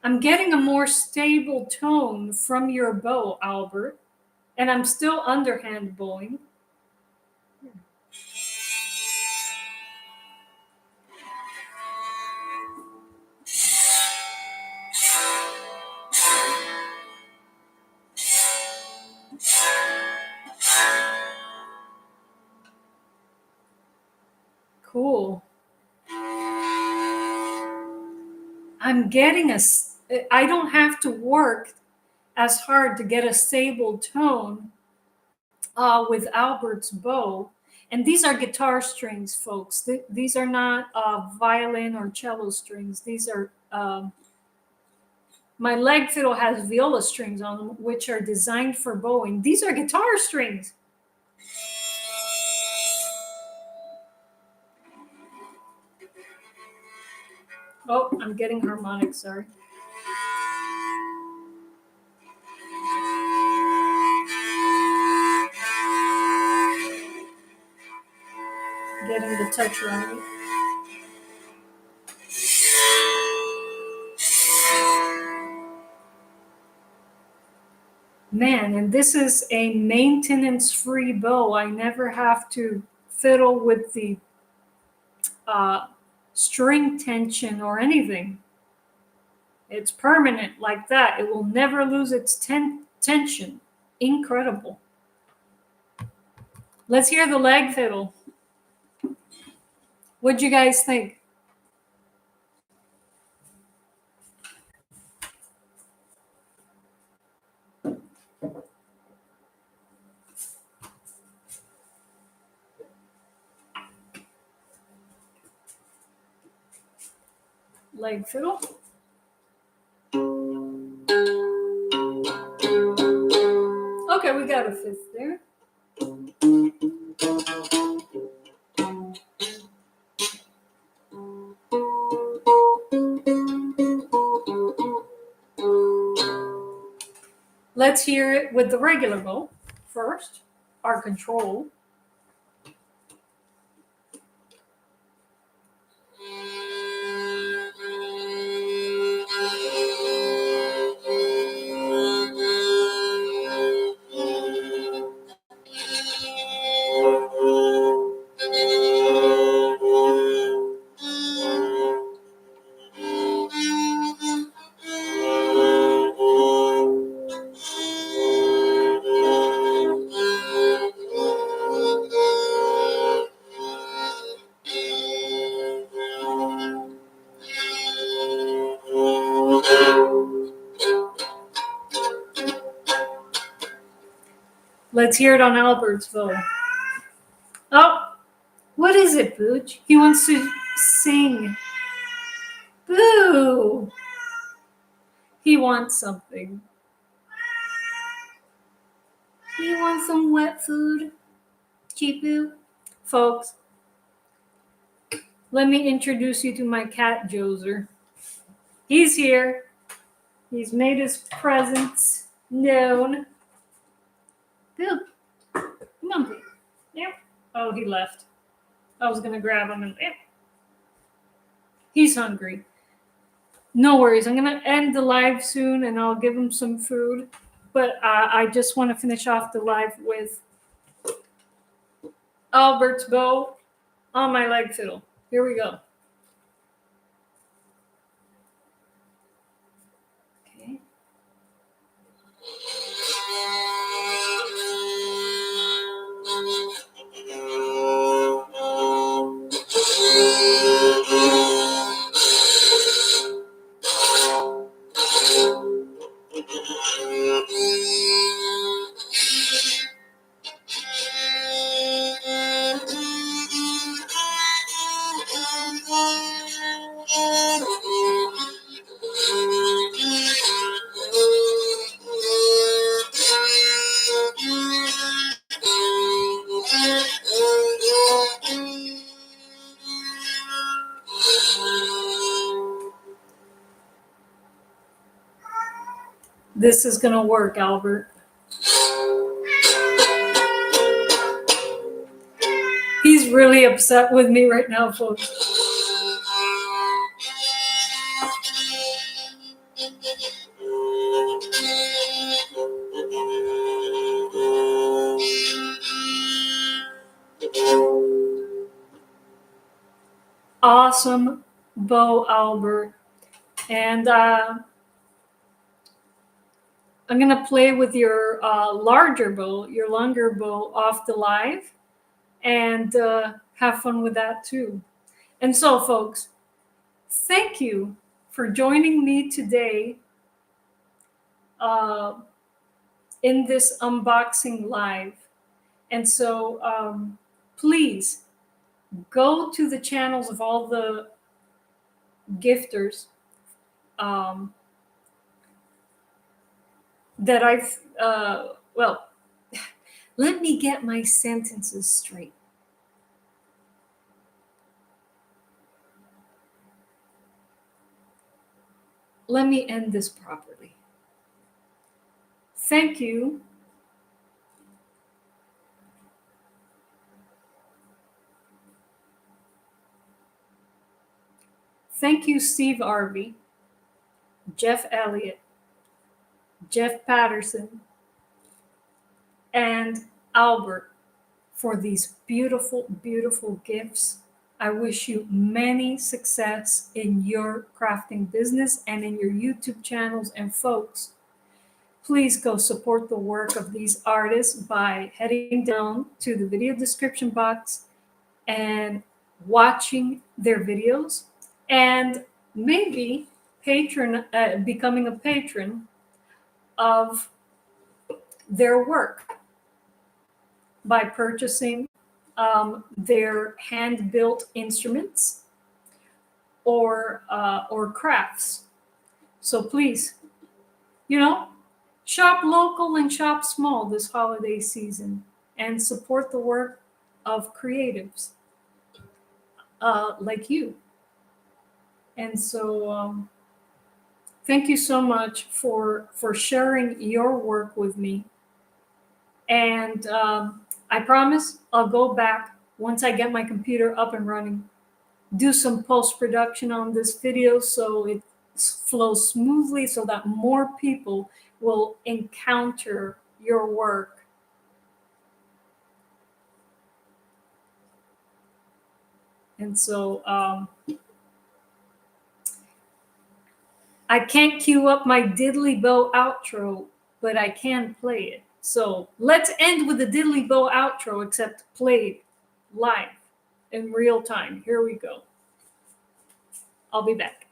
I'm getting a more stable tone from your bow, Albert, and I'm still underhand bowing. Cool. I'm getting I don't have to work as hard to get a stable tone with Albert's bow. And these are guitar strings, folks. These are not violin or cello strings. These are, my leg fiddle has viola strings on them, which are designed for bowing. These are guitar strings. Oh, I'm getting harmonics, sorry. Getting the touch right. Man, and this is a maintenance-free bow. I never have to fiddle with the string tension or anything. It's permanent like that. It will never lose its tension. Incredible. Let's hear the leg fiddle. What'd you guys think? Leg fiddle. Okay, we got a fifth there. Let's hear it with the regular bow first, our control. Let's hear it on Albert's bow. Oh, what is it, Pooch? He wants to sing. Boo! He wants something. He wants some wet food. Cheapoo. Folks, let me introduce you to my cat, Joser. He's here. He's made his presence known. Boo. Come on, Boo. Yep. Oh, he left. I was going to grab him and... Yep. He's hungry. No worries. I'm going to end the live soon and I'll give him some food. But I just want to finish off the live with Albert's bow on my leg fiddle. Here we go. Okay. This is going to work, Albert. He's really upset with me right now, folks. Awesome bow, Albert. And I'm going to play with your larger bow, your longer bow off the live, and have fun with that too. And so, folks, thank you for joining me today in this unboxing live. And so please go to the channels of all the gifters that I've, well, let me get my sentences straight. Let me end this properly. Thank you. Thank you, Steve Arvey, Jeff Elliott, Jeff Patterson, and Albert for these beautiful, beautiful gifts. I wish you many success in your crafting business and in your YouTube channels. And folks, please go support the work of these artists by heading down to the video description box and watching their videos, and maybe becoming a patron of their work by purchasing their hand-built instruments or crafts. So please, shop local and shop small this holiday season and support the work of creatives like you. And so thank you so much for sharing your work with me. And I promise I'll go back once I get my computer up and running, do some post-production on this video so it flows smoothly so that more people will encounter your work. And so I can't cue up my diddly bow outro, but I can play it. So let's end with the diddly bow outro, except played live in real time. Here we go. I'll be back.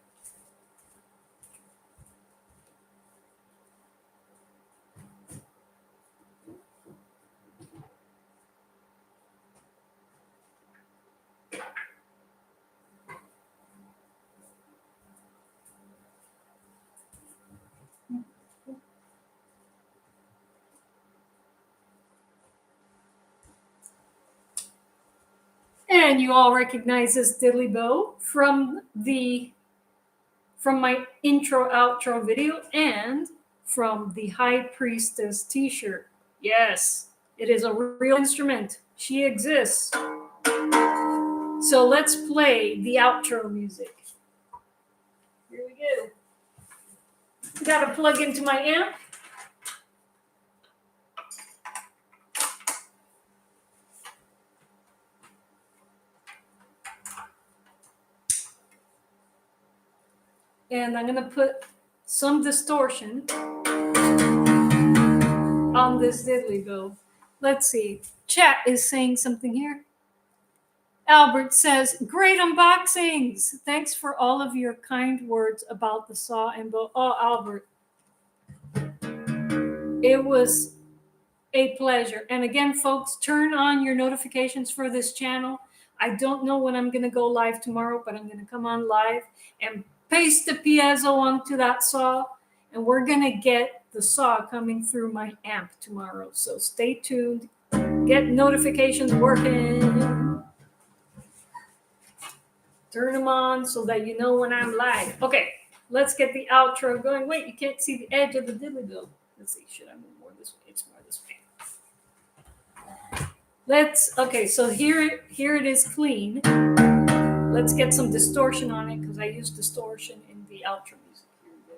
And you all recognize this diddly bow from my intro outro video and from the High Priestess t-shirt. Yes, it is a real instrument. She exists. So let's play the outro music. Here we go. Got to plug into my amp. And I'm going to put some distortion on this diddly bow. Let's see. Chat is saying something here. Albert says, great unboxings. Thanks for all of your kind words about the saw and bow. Oh, Albert, it was a pleasure. And again, folks, turn on your notifications for this channel. I don't know when I'm going to go live tomorrow, but I'm going to come on live and paste the piezo onto that saw, and we're going to get the saw coming through my amp tomorrow. So stay tuned. Get notifications working. Turn them on so that you know when I'm live. Okay, let's get the outro going. Wait, you can't see the edge of the diddly bill. Let's see, should I move more this way? It's more this way. Okay, so here it is clean. Let's get some distortion on it because I use distortion in the outro music. Here we go.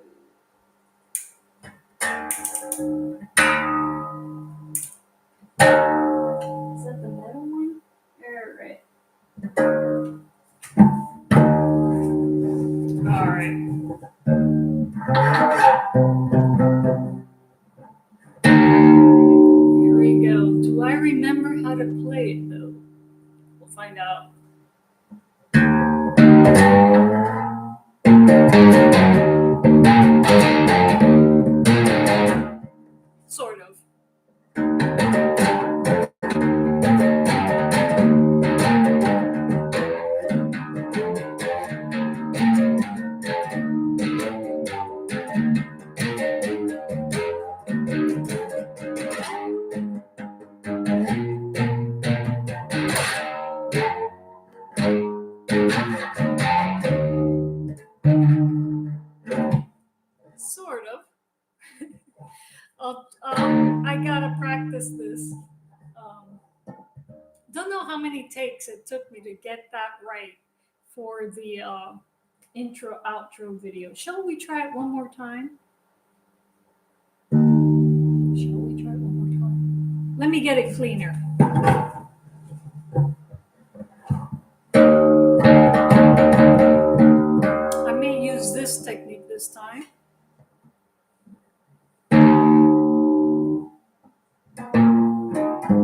Is that the metal one? All right. All right. Here we go. Do I remember how to play it though? We'll find out. Sort of. Sort of. I gotta practice this. Don't know how many takes it took me to get that right for the intro outro video. Shall we try it one more time? Shall we try it one more time? Let me get it cleaner. I may use this technique this time. There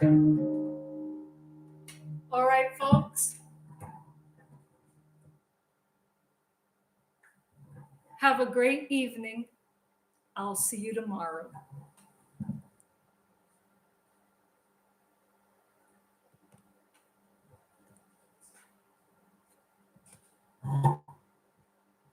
we go. All right, folks. Have a great evening. I'll see you tomorrow.